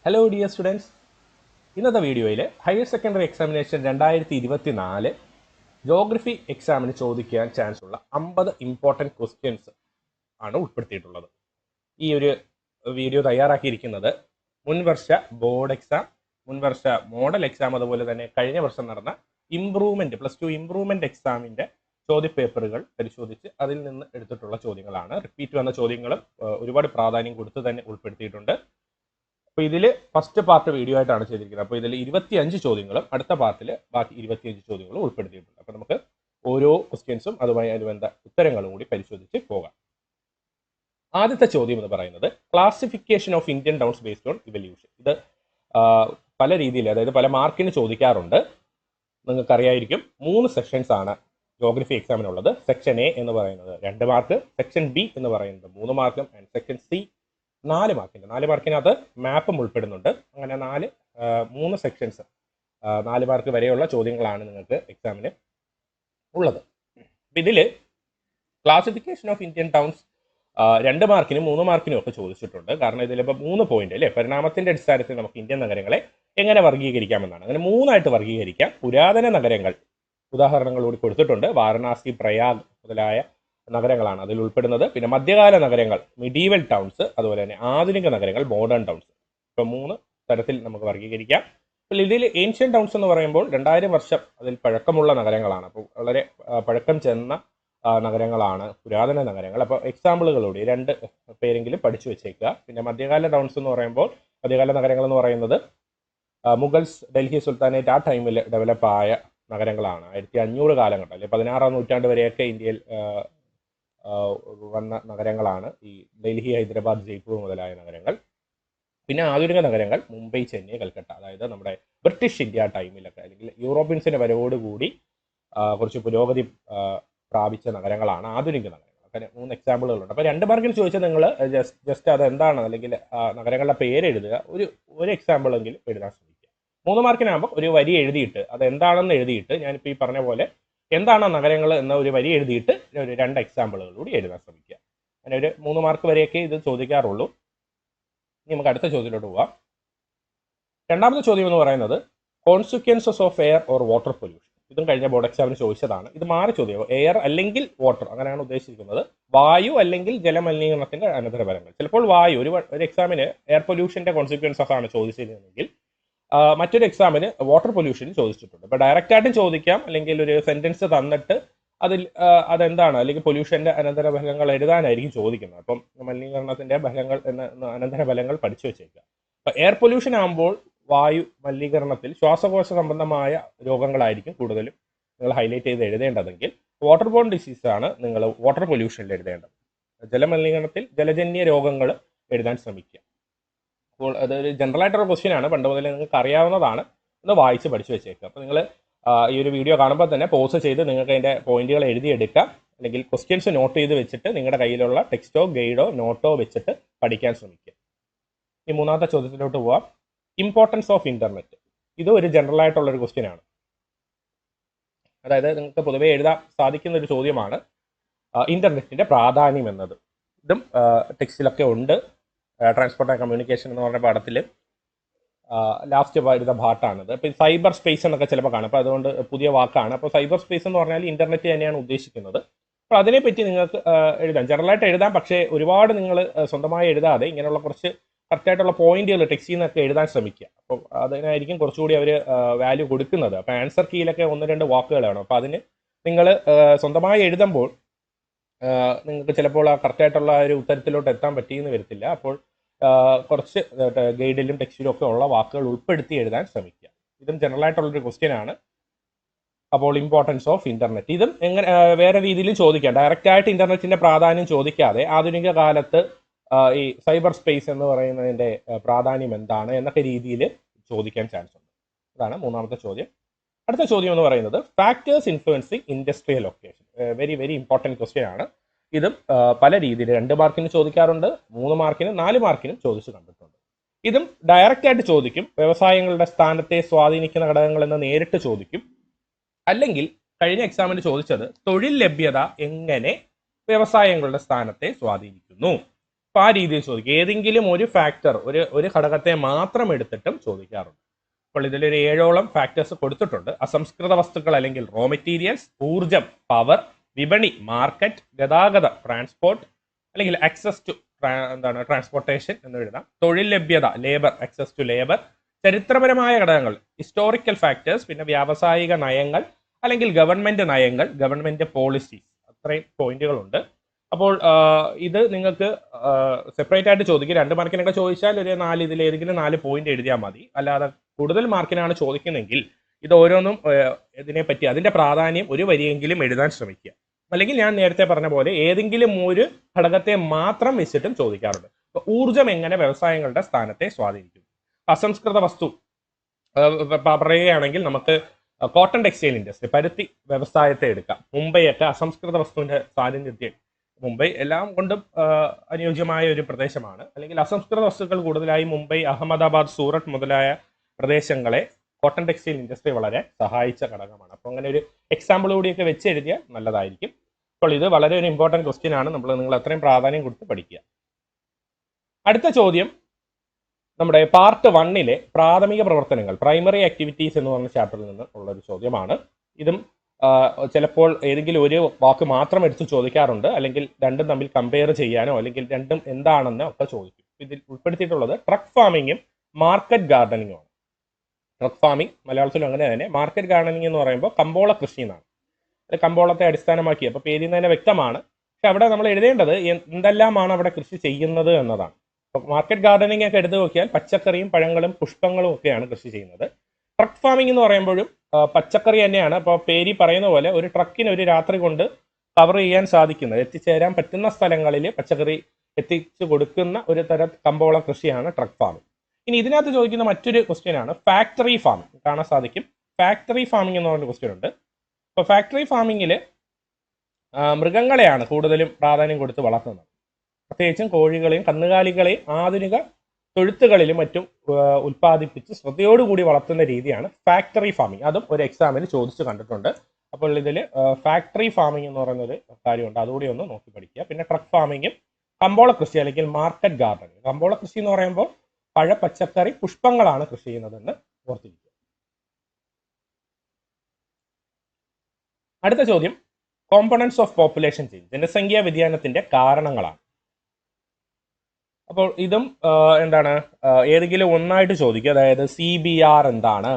Hello dear students, ഇന്നത്തെ വീഡിയോയിൽ higher secondary examination 2024 geography എക്സാമിന് ചോദിക്കാൻ ചാൻസ് ഉള്ള 50 ഇമ്പോർട്ടൻറ്റ് ക്വസ്റ്റ്യൻസ് ആണ് ഉൾപ്പെടുത്തിയിട്ടുള്ളത്. ഈ ഒരു വീഡിയോ തയ്യാറാക്കിയിരിക്കുന്നത് മുൻവർഷ ബോർഡ് എക്സാം, മുൻവർഷ മോഡൽ എക്സാം, അതുപോലെ തന്നെ കഴിഞ്ഞ വർഷം നടന്ന ഇംപ്രൂവ്മെൻറ്റ് +2 ഇംപ്രൂവ്മെൻറ്റ് എക്സാമിൻ്റെ ചോദ്യപേപ്പറുകൾ പരിശോധിച്ച് അതിൽ നിന്ന് എടുത്തിട്ടുള്ള ചോദ്യങ്ങളാണ്. റിപ്പീറ്റ് വന്ന ചോദ്യങ്ങളും ഒരുപാട് പ്രാധാന്യം കൊടുത്ത് തന്നെ ഉൾപ്പെടുത്തിയിട്ടുണ്ട്. അപ്പോൾ ഇതിൽ ഫസ്റ്റ് പാർട്ട് വീഡിയോ ആയിട്ടാണ് ചെയ്തിരിക്കുന്നത്. അപ്പോൾ ഇതിൽ 25 ചോദ്യങ്ങളും അടുത്ത പാർട്ടിൽ ബാക്കി 25 ചോദ്യങ്ങളും ഉൾപ്പെടുത്തിയിട്ടുണ്ട്. അപ്പോൾ നമുക്ക് ഓരോ ക്വസ്റ്റ്യൻസും അതുമായി അനുബന്ധ ഉത്തരങ്ങളും കൂടി പരിശോധിച്ച് പോകാം. ആദ്യത്തെ ചോദ്യം എന്ന് പറയുന്നത് classification of Indian towns based on evolution. ഇത് പല രീതിയിൽ, അതായത് പല മാർക്കിന് ചോദിക്കാറുണ്ട്. നിങ്ങൾക്കറിയായിരിക്കും 3 സെക്ഷൻസ് ആണ് ജോഗ്രഫി എക്സാമിനുള്ളത്. സെക്ഷൻ എ എന്ന് പറയുന്നത് 2 മാർക്ക്, സെക്ഷൻ ബി എന്ന് പറയുന്നത് 3 മാർക്കും, ആൻഡ് സെക്ഷൻ സി 4 മാർക്കിൻ്റെ. 4 മാർക്കിനകത്ത് മാപ്പും ഉൾപ്പെടുന്നുണ്ട്. അങ്ങനെ 3 സെക്ഷൻസ് 4 മാർക്ക് വരെയുള്ള ചോദ്യങ്ങളാണ് നിങ്ങൾക്ക് എക്സാമിന് ഉള്ളത്. ഇതിൽ ക്ലാസിഫിക്കേഷൻ ഓഫ് ഇന്ത്യൻ ടൗൺസ് 2 മാർക്കിനും 3 മാർക്കിനും ഒക്കെ ചോദിച്ചിട്ടുണ്ട്. കാരണം ഇതിലിപ്പോൾ 3 പോയിന്റ് അല്ലേ, പരിണാമത്തിൻ്റെ അടിസ്ഥാനത്തിൽ നമുക്ക് ഇന്ത്യൻ നഗരങ്ങളെ എങ്ങനെ വർഗീകരിക്കാമെന്നാണ്. അങ്ങനെ 3ആയിട്ട് വർഗീകരിക്കാം. പുരാതന നഗരങ്ങൾ ഉദാഹരണങ്ങൾ കൂടി കൊടുത്തിട്ടുണ്ട്. വാരണാസി, പ്രയാഗ് മുതലായ നഗരങ്ങളാണ് അതിൽ ഉൾപ്പെടുന്നത്. പിന്നെ മധ്യകാല നഗരങ്ങൾ മിഡീവൽ ടൗൺസ്, അതുപോലെ തന്നെ ആധുനിക നഗരങ്ങൾ മോഡേൺ ടൗൺസ്. ഇപ്പോൾ 3 തരത്തിൽ നമുക്ക് വർഗീകരിക്കാം. അപ്പോൾ ഇതിൽ ഏൻഷ്യൻ ടൗൺസ് എന്ന് പറയുമ്പോൾ 2000 വർഷം അതിൽ പഴക്കമുള്ള നഗരങ്ങളാണ്. അപ്പോൾ വളരെ പഴക്കം ചെന്ന നഗരങ്ങളാണ് പുരാതന നഗരങ്ങൾ. അപ്പോൾ എക്സാമ്പിളുകളോടെ 2 പേരെങ്കിലും പഠിച്ചു വെച്ചേക്കുക. പിന്നെ മധ്യകാല ടൗൺസ് എന്ന് പറയുമ്പോൾ, മധ്യകാല നഗരങ്ങൾ എന്ന് പറയുന്നത് മുഗൾസ്, ഡൽഹി സുൽത്താനേറ്റ് ആ ടൈമിൽ ഡെവലപ്പായ നഗരങ്ങളാണ്. 1500 കാലഘട്ടം അല്ലെങ്കിൽ 16ാം നൂറ്റാണ്ട് വരെയൊക്കെ ഇന്ത്യയിൽ വന്ന നഗരങ്ങളാണ് ഈ ഡൽഹി, ഹൈദരാബാദ്, ജയ്പൂർ മുതലായ നഗരങ്ങൾ. പിന്നെ ആധുനിക നഗരങ്ങൾ മുംബൈ, ചെന്നൈ, കൽക്കട്ട, അതായത് നമ്മുടെ ബ്രിട്ടീഷ് ഇന്ത്യ ടൈമിലൊക്കെ അല്ലെങ്കിൽ യൂറോപ്യൻസിൻ്റെ വരവോടുകൂടി കുറച്ച് പുരോഗതി പ്രാപിച്ച നഗരങ്ങളാണ് ആധുനിക നഗരങ്ങൾ. അങ്ങനെ 3 എക്സാമ്പിളുകളുണ്ട്. അപ്പോൾ 2 മാർക്കിന് ചോദിച്ചാൽ നിങ്ങൾ ജസ്റ്റ് അത് എന്താണ് അല്ലെങ്കിൽ നഗരങ്ങളുടെ പേര് എഴുതുക, ഒരു എക്സാമ്പിളെങ്കിലും എഴുതാൻ ശ്രമിക്കുക. 3 മാർക്കിനാകുമ്പോൾ ഒരു വരി എഴുതിയിട്ട് അത് എന്താണെന്ന് എഴുതിയിട്ട്, ഞാനിപ്പോൾ ഈ പറഞ്ഞ പോലെ എന്താണ് നഗരങ്ങൾ എന്ന ഒരു വരി എഴുതിയിട്ട് ഒരു 2 എക്സാമ്പിളുകൾ കൂടി എഴുതാൻ ശ്രമിക്കുക. അങ്ങനെ ഒരു 3 മാർക്ക് വരെയൊക്കെ ഇത് ചോദിക്കാറുള്ളൂ. ഇനി നമുക്ക് അടുത്ത ചോദ്യത്തിലോട്ട് പോവാം. രണ്ടാമത്തെ ചോദ്യം എന്ന് പറയുന്നത് consequences of air or water pollution. ഇതും കഴിഞ്ഞ ബോർഡ് എക്സാമിന് ചോദിച്ചതാണ്. ഇത് മാറി ചോദ്യം. എയർ അല്ലെങ്കിൽ വാട്ടർ, അങ്ങനെയാണ് ഉദ്ദേശിക്കുന്നത്. വായു അല്ലെങ്കിൽ ജലമലിനീകരണത്തിന്റെ അനന്തരഫലങ്ങൾ. ചിലപ്പോൾ വായു, ഒരു എക്സാമിന് എയർ പൊല്യൂഷന്റെ കോൺസിക്വൻസസ് ആണ് ചോദിച്ചിരുന്നതെങ്കിൽ മറ്റൊരു എക്സാമിന് വാട്ടർ പൊല്യൂഷൻ ചോദിച്ചിട്ടുണ്ട്. ഇപ്പോൾ ഡയറക്റ്റായിട്ടും ചോദിക്കാം, അല്ലെങ്കിൽ ഒരു സെന്റൻസ് തന്നിട്ട് അതിൽ അതെന്താണ് അല്ലെങ്കിൽ പൊല്യൂഷന്റെ അനന്തരഫലങ്ങൾ എഴുതാനായിരിക്കും ചോദിക്കുന്നത്. അപ്പം മലിനീകരണത്തിന്റെ ഫലങ്ങൾ അനന്തരഫലങ്ങൾ പഠിച്ചു വെച്ചേക്കുക. അപ്പം എയർ പൊല്യൂഷൻ ആകുമ്പോൾ വായു മലിനീകരണത്തിൽ ശ്വാസകോശ സംബന്ധമായ രോഗങ്ങളായിരിക്കും കൂടുതലും നിങ്ങൾ ഹൈലൈറ്റ് ചെയ്ത് എഴുതേണ്ടതെങ്കിൽ, വാട്ടർ ബോൺ ഡിസീസ് ആണ് നിങ്ങൾ വാട്ടർ പൊല്യൂഷനിൽ എഴുതേണ്ടത്. ജലമലിനീകരണത്തിൽ ജലജന്യ രോഗങ്ങൾ എഴുതാൻ ശ്രമിക്കുക. അപ്പോൾ അതൊരു ജനറൽ ആയിട്ടുള്ള ക്വസ്റ്റ്യൻ ആണ്, പണ്ട് മുതലേ നിങ്ങൾക്ക് അറിയാവുന്നതാണ്. ഒന്ന് വായിച്ച് പഠിച്ചു വെച്ചേക്കുക. അപ്പോൾ നിങ്ങൾ ഈ ഒരു വീഡിയോ കാണുമ്പോൾ തന്നെ പോസ് ചെയ്ത് നിങ്ങൾക്ക് അതിൻ്റെ പോയിന്റുകൾ എഴുതിയെടുക്കാം, അല്ലെങ്കിൽ ക്വസ്റ്റ്യൻസ് നോട്ട് ചെയ്ത് വെച്ചിട്ട് നിങ്ങളുടെ കയ്യിലുള്ള ടെക്സ്റ്റോ ഗൈഡോ നോട്ടോ വെച്ചിട്ട് പഠിക്കാൻ ശ്രമിക്കുക. ഈ 3ാമത്തെ ചോദ്യത്തിലോട്ട് പോവാം. Importance of internet. ഇത് ഒരു ജനറൽ ആയിട്ടുള്ളൊരു ക്വസ്റ്റ്യൻ ആണ്. അതായത് നിങ്ങൾക്ക് പൊതുവേ എഴുതാൻ സാധിക്കുന്ന ഒരു ചോദ്യമാണ് ഇന്റർനെറ്റിന്റെ പ്രാധാന്യം എന്നത്. ഇതും ടെക്സ്റ്റിലൊക്കെ ഉണ്ട്. ട്രാൻസ്പോർട്ട് ആൻഡ് കമ്മ്യൂണിക്കേഷൻ എന്ന് പറഞ്ഞ പാഠത്തിൽ ലാസ്റ്റ് വരുന്ന പാർട്ടാണിത്. ഇപ്പോൾ സൈബർ സ്പേസ് എന്നൊക്കെ ചിലപ്പോൾ കാണും. അപ്പോൾ അതുകൊണ്ട് പുതിയ വാക്കാണ്. അപ്പോൾ സൈബർ സ്പേസ് എന്ന് പറഞ്ഞാൽ ഇന്റർനെറ്റ് തന്നെയാണ് ഉദ്ദേശിക്കുന്നത്. അപ്പോൾ അതിനെപ്പറ്റി നിങ്ങൾക്ക് എഴുതാം, ജനറലായിട്ട് എഴുതാം. പക്ഷേ ഒരുപാട് നിങ്ങൾ സ്വന്തമായി എഴുതാതെ ഇങ്ങനെയുള്ള കുറച്ച് കറക്റ്റായിട്ടുള്ള പോയിന്റുകൾ ടെക്സ്റ്റിൽ നിന്നൊക്കെ എഴുതാൻ ശ്രമിക്കുക. അപ്പോൾ അതിനായിരിക്കും കുറച്ചുകൂടി അവർ വാല്യൂ കൊടുക്കുന്നത്. അപ്പോൾ ആൻസർ കീയിലൊക്കെ 1-2 വാക്കുകൾ വേണം. അപ്പോൾ അതിന് നിങ്ങൾ സ്വന്തമായി എഴുതുമ്പോൾ നിങ്ങൾക്ക് ചിലപ്പോൾ ആ കറക്റ്റായിട്ടുള്ള ഒരു ഉത്തരത്തിലോട്ട് എത്താൻ പറ്റിയെന്ന് വരത്തില്ല. അപ്പോൾ കുറച്ച് ഗൈഡിലും ടെക്സ്റ്റിലും ഒക്കെ ഉള്ള വാക്കുകൾ ഉൾപ്പെടുത്തി എഴുതാൻ ശ്രമിക്കുക. ഇതും ജനറൽ ആയിട്ടുള്ളൊരു ക്വസ്റ്റ്യൻ ആണ്. അപ്പോൾ ഇമ്പോർട്ടൻസ് ഓഫ് ഇന്റർനെറ്റ്, ഇതും എങ്ങനെ വേറെ രീതിയിലും ചോദിക്കാം. ഡയറക്റ്റ് ആയിട്ട് ഇന്റർനെറ്റിന്റെ പ്രാധാന്യം ചോദിക്കാതെ ആധുനിക കാലത്ത് ഈ സൈബർ സ്പേസ് എന്ന് പറയുന്നതിന്റെ പ്രാധാന്യം എന്താണ് എന്നൊക്കെ രീതിയിൽ ചോദിക്കാൻ ചാൻസ് ഉണ്ട്. അതാണ് 3ാമത്തെ ചോദ്യം. അടുത്ത ചോദ്യം എന്ന് പറയുന്നത് factors influencing industrial location. Very very important question ആണ്. ഇതും പല രീതിയിൽ 2 മാർക്കിന് ചോദിക്കാറുണ്ട്, 3 മാർക്കിനും 4 മാർക്കിനും ചോദിച്ചു കണ്ടിട്ടുണ്ട്. ഇതും ഡയറക്റ്റ് ആയിട്ട് ചോദിക്കും. വ്യവസായങ്ങളുടെ സ്ഥാനത്തെ സ്വാധീനിക്കുന്ന ഘടകങ്ങൾ എന്ന് നേരിട്ട് ചോദിക്കും. അല്ലെങ്കിൽ കഴിഞ്ഞ എക്സാമിന് ചോദിച്ചത് തൊഴിൽ ലഭ്യത എങ്ങനെ വ്യവസായങ്ങളുടെ സ്ഥാനത്തെ സ്വാധീനിക്കുന്നു. അപ്പോൾ ആ രീതിയിൽ ചോദിക്കും. ഏതെങ്കിലും ഒരു ഫാക്ടർ, ഒരു ഘടകത്തെ മാത്രം എടുത്തിട്ടും ചോദിക്കാറുണ്ട്. അപ്പോൾ ഇതിലൊരു 7ഓളം ഫാക്ടേഴ്സ് കൊടുത്തിട്ടുണ്ട്. അസംസ്കൃത വസ്തുക്കൾ അല്ലെങ്കിൽ റോ മെറ്റീരിയൽസ്, ഊർജം പവർ, വിപണി മാർക്കറ്റ്, ഗതാഗതം ട്രാൻസ്പോർട്ട് അല്ലെങ്കിൽ ആക്സസ് ടു ട്രാൻസ്പോർട്ടേഷൻ എന്ന് എഴുതാം, തൊഴിൽ ലഭ്യത ലേബർ, ആക്സസ് ടു ലേബർ, ചരിത്രപരമായ ഘടകങ്ങൾ ഹിസ്റ്റോറിക്കൽ ഫാക്ടേഴ്സ്, പിന്നെ വ്യാവസായിക നയങ്ങൾ അല്ലെങ്കിൽ ഗവൺമെന്റ് നയങ്ങൾ, ഗവൺമെന്റ് പോളിസീസ്. അത്രയും പോയിന്റുകളുണ്ട്. അപ്പോൾ ഇത് നിങ്ങൾക്ക് സെപ്പറേറ്റ് ആയിട്ട് ചോദിക്കും. 2 മാർക്കിനൊക്കെ ചോദിച്ചാൽ ഒരു 4 ഇതിൽ ഏതെങ്കിലും 4 പോയിന്റ് എഴുതിയാൽ മതി. അല്ലാതെ കൂടുതൽ മാർക്കിനാണ് ചോദിക്കുന്നതെങ്കിൽ ഇത് ഓരോന്നും ഇതിനെപ്പറ്റി അതിന്റെ പ്രാധാന്യം ഒരു വരിയെങ്കിലും എഴുതാൻ ശ്രമിക്കുക. അല്ലെങ്കിൽ ഞാൻ നേരത്തെ പറഞ്ഞ പോലെ ഏതെങ്കിലും ഒരു ഘടകത്തെ മാത്രം വെച്ചിട്ടും ചോദിക്കാറുണ്ട്. ഊർജം എങ്ങനെ വ്യവസായങ്ങളുടെ സ്ഥാനത്തെ സ്വാധീനിക്കും? അസംസ്കൃത വസ്തു പറയുകയാണെങ്കിൽ നമുക്ക് കോട്ടൺ ടെക്സ്റ്റൈൽ ഇൻഡസ്ട്രി, പരുത്തി വ്യവസായത്തെ എടുക്കാം. മുംബൈയൊക്കെ അസംസ്കൃത വസ്തുവിന്റെ സാന്നിധ്യത്തിൽ, മുംബൈ എല്ലാം കൊണ്ടും അനുയോജ്യമായ ഒരു പ്രദേശമാണ്. അല്ലെങ്കിൽ അസംസ്കൃത വസ്തുക്കൾ കൂടുതലായി മുംബൈ, അഹമ്മദാബാദ്, സൂറത്ത് മുതലായ പ്രദേശങ്ങളെ കോട്ടൺ ടെക്സ്റ്റൈൽ ഇൻഡസ്ട്രി വളരെ സഹായിച്ച ഘടകമാണ്. അപ്പോൾ അങ്ങനെ ഒരു എക്സാമ്പിൾ കൂടിയൊക്കെ വെച്ച് എഴുതിയാൽ നല്ലതായിരിക്കും. അപ്പോൾ ഇത് വളരെ ഒരു ഇമ്പോർട്ടൻറ്റ് ക്വസ്റ്റ്യൻ ആണ്. നിങ്ങൾ അത്രയും പ്രാധാന്യം കൊടുത്ത് പഠിക്കുക. അടുത്ത ചോദ്യം നമ്മുടെ പാർട്ട് 1 പ്രാഥമിക പ്രവർത്തനങ്ങൾ, പ്രൈമറി ആക്ടിവിറ്റീസ് എന്ന് പറഞ്ഞ ചാപ്റ്ററിൽ നിന്ന് ഉള്ളൊരു ചോദ്യമാണ്. ഇതും ചിലപ്പോൾ ഏതെങ്കിലും ഒരു വാക്ക് മാത്രം എടുത്ത് ചോദിക്കാറുണ്ട്, അല്ലെങ്കിൽ രണ്ടും തമ്മിൽ കമ്പയർ ചെയ്യാനോ അല്ലെങ്കിൽ രണ്ടും എന്താണെന്നോ ഒക്കെ ചോദിക്കും. ഇതിൽ ഉൾപ്പെടുത്തിയിട്ടുള്ളത് ട്രക്ക് ഫാമിങ്ങും മാർക്കറ്റ് ഗാർഡനിങ്ങും ആണ്. ട്രക്ക് ഫാമിംഗ് മലയാളത്തിലും അങ്ങനെ തന്നെ. മാർക്കറ്റ് ഗാർഡനിങ് എന്ന് പറയുമ്പോൾ കമ്പോള കൃഷി എന്നാണ്. കമ്പോളത്തെ അടിസ്ഥാനമാക്കി, അപ്പോൾ പേരിൽ നിന്ന് തന്നെ വ്യക്തമാണ്. പക്ഷെ അവിടെ നമ്മൾ എഴുതേണ്ടത് എന്തെല്ലാമാണ് അവിടെ കൃഷി ചെയ്യുന്നത് എന്നതാണ്. അപ്പോൾ മാർക്കറ്റ് ഗാർഡനിങ് ഒക്കെ എടുത്തു നോക്കിയാൽ പച്ചക്കറിയും പഴങ്ങളും പുഷ്പങ്ങളും ഒക്കെയാണ് കൃഷി ചെയ്യുന്നത്. ട്രക്ക് ഫാമിംഗ് എന്ന് പറയുമ്പോഴും പച്ചക്കറി തന്നെയാണ്. അപ്പോൾ പേരി പറയുന്ന പോലെ ഒരു ട്രക്കിന് ഒരു രാത്രി കൊണ്ട് കവർ ചെയ്യാൻ സാധിക്കുന്നത്, എത്തിച്ചേരാൻ പറ്റുന്ന സ്ഥലങ്ങളിൽ പച്ചക്കറി എത്തിച്ചു കൊടുക്കുന്ന ഒരു തരം കമ്പോള കൃഷിയാണ് ട്രക്ക് ഫാമിംഗ്. ഇനി ഇതിനകത്ത് ചോദിക്കുന്ന മറ്റൊരു ക്വസ്റ്റ്യൻ ആണ് ഫാക്ടറി ഫാമിംഗ്. കാണാൻ സാധിക്കും ഫാക്ടറി ഫാമിംഗ് എന്ന് പറഞ്ഞ ക്വസ്റ്റ്യൻ ഉണ്ട്. അപ്പോൾ ഫാക്ടറി ഫാമിങ്ങിൽ മൃഗങ്ങളെയാണ് കൂടുതലും പ്രാധാന്യം കൊടുത്ത് വളർത്തുന്നത്. പ്രത്യേകിച്ചും കോഴികളെയും കന്നുകാലികളെയും ആധുനിക തൊഴുത്തുകളിലും മറ്റും ഉൽപ്പാദിപ്പിച്ച് ശ്രദ്ധയോടുകൂടി വളർത്തുന്ന രീതിയാണ് ഫാക്ടറി ഫാമിംഗ്. അതും ഒരു എക്സാമിന് ചോദിച്ചു കണ്ടിട്ടുണ്ട്. അപ്പോൾ ഇതിൽ ഫാക്ടറി ഫാമിംഗ് എന്ന് പറയുന്നൊരു കാര്യമുണ്ട്, അതുകൂടി ഒന്ന് നോക്കി പഠിക്കുക. പിന്നെ ട്രക്ക് ഫാമിങ്ങും കമ്പോള കൃഷി അല്ലെങ്കിൽ മാർക്കറ്റ് ഗാർഡനിങ്. കമ്പോള കൃഷി എന്ന് പറയുമ്പോൾ പഴ, പച്ചക്കറി, പുഷ്പങ്ങളാണ് കൃഷി ചെയ്യുന്നതെന്ന് ഓർത്തിരിക്കുക. അടുത്ത ചോദ്യം കോമ്പണൻസ് ഓഫ് പോപ്പുലേഷൻ ചേഞ്ച്, ജനസംഖ്യാ വ്യതിയാനത്തിന്റെ കാരണങ്ങളാണ്. അപ്പോൾ ഇതും എന്താണ്, ഏതെങ്കിലും ഒന്നായിട്ട് ചോദിക്കുക. അതായത് CBR എന്താണ്,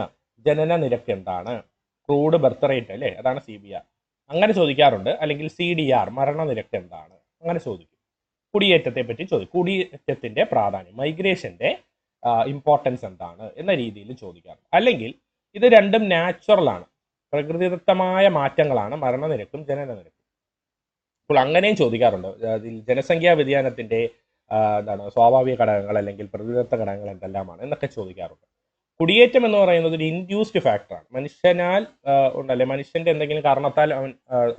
ജനന നിരക്ക് എന്താണ്, ക്രൂഡ് ബർത്ത് റേറ്റ് അല്ലേ, അതാണ് CBR, അങ്ങനെ ചോദിക്കാറുണ്ട്. അല്ലെങ്കിൽ CDR മരണനിരക്ക് എന്താണ്, അങ്ങനെ ചോദിക്കും. കുടിയേറ്റത്തെ പറ്റി ചോദിക്കും. കുടിയേറ്റത്തിന്റെ പ്രാധാന്യം, മൈഗ്രേഷന്റെ ഇമ്പോർട്ടൻസ് എന്താണ് എന്ന രീതിയിൽ ചോദിക്കാറുണ്ട്. അല്ലെങ്കിൽ ഇത് രണ്ടും നാച്ചുറൽ ആണ്, പ്രകൃതിദത്തമായ മാറ്റങ്ങളാണ് മരണനിരക്കും ജനനനിരക്കും. അപ്പോൾ അങ്ങനെയും ചോദിക്കാറുണ്ട്. ജനസംഖ്യാ വ്യതിയാനത്തിന്റെ സ്വാഭാവിക ഘടകങ്ങൾ അല്ലെങ്കിൽ പ്രകൃതിദത്ത ഘടകങ്ങൾ എന്തെല്ലാമാണ് എന്നൊക്കെ ചോദിക്കാറുണ്ട്. കുടിയേറ്റം എന്ന് പറയുന്നത് ഒരു ഇൻഡ്യൂസ്ഡ് ഫാക്ടറാണ്. മനുഷ്യനാൽ ഉണ്ടല്ലേ, മനുഷ്യന്റെ എന്തെങ്കിലും കാരണത്താൽ അവൻ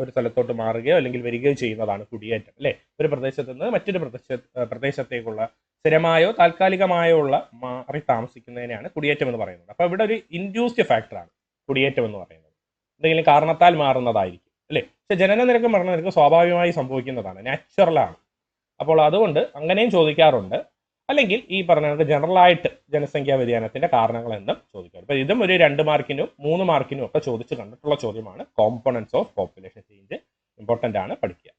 ഒരു സ്ഥലത്തോട്ട് മാറുകയോ അല്ലെങ്കിൽ വരികയോ ചെയ്യുന്നതാണ് കുടിയേറ്റം അല്ലേ. ഒരു പ്രദേശത്ത് നിന്ന് മറ്റൊരു പ്രദേശത്തേക്കുള്ള സ്ഥിരമായോ താൽക്കാലികമായോ ഉള്ള മാറി താമസിക്കുന്നതിനെയാണ് കുടിയേറ്റം എന്ന് പറയുന്നത്. അപ്പോൾ ഇവിടെ ഒരു ഇൻഡ്യൂസ്ഡ് ഫാക്ടറാണ് കുടിയേറ്റം എന്ന് പറയുന്നത്. എന്തെങ്കിലും കാരണത്താൽ മാറുന്നതായിരിക്കും അല്ലേ. പക്ഷെ ജനനനിരക്കും മരണനിരക്കും സ്വാഭാവികമായി സംഭവിക്കുന്നതാണ്, നാച്ചുറലാണ്. അപ്പോൾ അതുകൊണ്ട് അങ്ങനെയും ചോദിക്കാറുണ്ട്. അല്ലെങ്കിൽ ഈ പറഞ്ഞ ജനറലായിട്ട് ജനസംഖ്യാ വ്യതിയാനത്തിന്റെ കാരണങ്ങൾ എന്നും ചോദിക്കാറ്. അപ്പോൾ ഇതും ഒരു 2 മാർക്കിനും 3 മാർക്കിനും ഒക്കെ ചോദിച്ച് കണ്ടിട്ടുള്ള ചോദ്യമാണ്. Components of population change important ആണ്, പഠിക്കുക.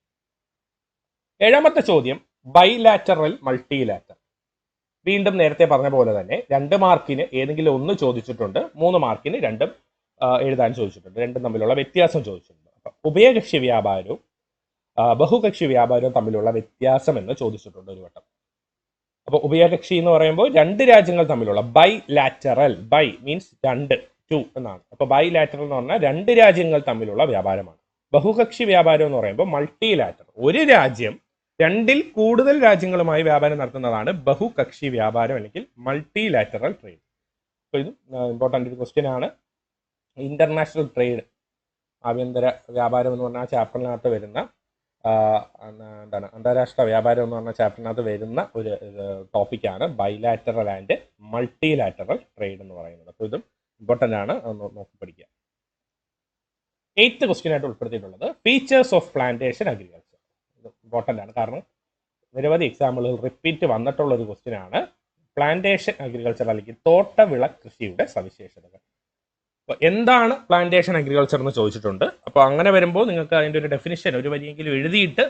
7ാമത്തെ ചോദ്യം ബൈലാറ്ററൽ മൾട്ടിലാറ്ററൽ. വീണ്ടും നേരത്തെ പറഞ്ഞ പോലെ തന്നെ 2 മാർക്കിന് ഏതെങ്കിലും ഒന്ന് ചോദിച്ചിട്ടുണ്ട്, 3 മാർക്കിന് രണ്ടും എഴുതാൻ ചോദിച്ചിട്ടുണ്ട്. രണ്ടും തമ്മിലുള്ള വ്യത്യാസം ചോദിച്ചിട്ടുണ്ട്. അപ്പം ഉഭയകക്ഷി വ്യാപാരവും ബഹുകക്ഷി വ്യാപാരവും തമ്മിലുള്ള വ്യത്യാസം എന്ന് ചോദിച്ചിട്ടുണ്ട് ഒരു വട്ടം. അപ്പോൾ ഉഭയകക്ഷി എന്ന് പറയുമ്പോൾ 2 രാജ്യങ്ങൾ തമ്മിലുള്ള, ബൈലാറ്ററൽ, ബൈ മീൻസ് 2, 2 എന്നാണ്. അപ്പോൾ ബൈലാറ്ററൽ എന്ന് പറഞ്ഞാൽ 2 രാജ്യങ്ങൾ തമ്മിലുള്ള വ്യാപാരമാണ്. ബഹുകക്ഷി വ്യാപാരം എന്ന് പറയുമ്പോൾ മൾട്ടിലാറ്ററൽ, ഒരു രാജ്യം 2ൽ കൂടുതൽ രാജ്യങ്ങളുമായി വ്യാപാരം നടത്തുന്നതാണ് ബഹുകക്ഷി വ്യാപാരം അല്ലെങ്കിൽ മൾട്ടിലാറ്ററൽ ട്രേഡ്. അപ്പോൾ ഇതും ഇമ്പോർട്ടൻ്റ് ഒരു ക്വസ്റ്റ്യൻ ആണ്. ഇന്റർനാഷണൽ ട്രേഡ്, ആഭ്യന്തര വ്യാപാരം എന്ന് പറഞ്ഞാൽ ചാപ്റ്ററിനകത്ത് വരുന്ന അന്താരാഷ്ട്ര വ്യാപാരം എന്ന് പറഞ്ഞ ചാപ്റ്ററിനകത്ത് വരുന്ന ഒരു ടോപ്പിക്കാണ് ബൈലാറ്ററൽ ആൻഡ് മൾട്ടിലാറ്ററൽ ട്രേഡ് എന്ന് പറയുന്നത്. അപ്പോൾ ഇതും ഇമ്പോർട്ടൻ്റ് ആണ്, നോക്കി പഠിക്കുക. 8th ക്വസ്റ്റ്യൻ ആയിട്ട് ഉൾപ്പെടുത്തിയിട്ടുള്ളത് ഫീച്ചേഴ്സ് ഓഫ് പ്ലാന്റേഷൻ അഗ്രികൾച്ചർ. ഇത് ഇമ്പോർട്ടൻ്റ് ആണ്, കാരണം നിരവധി എക്സാമ്പിളുകൾ റിപ്പീറ്റ് വന്നിട്ടുള്ള ഒരു ക്വസ്റ്റ്യൻ ആണ് പ്ലാന്റേഷൻ അഗ്രികൾച്ചർ അല്ലെങ്കിൽ തോട്ടവിള കൃഷിയുടെ സവിശേഷതകൾ. അപ്പോൾ എന്താണ് പ്ലാന്റേഷൻ അഗ്രികൾച്ചർ എന്ന് ചോദിച്ചിട്ടുണ്ട്. അപ്പോൾ അങ്ങനെ വരുമ്പോൾ നിങ്ങൾക്ക് അതിൻ്റെ ഒരു ഡെഫിനിഷൻ ഒരു വരിയെങ്കിലും എഴുതിയിട്ട്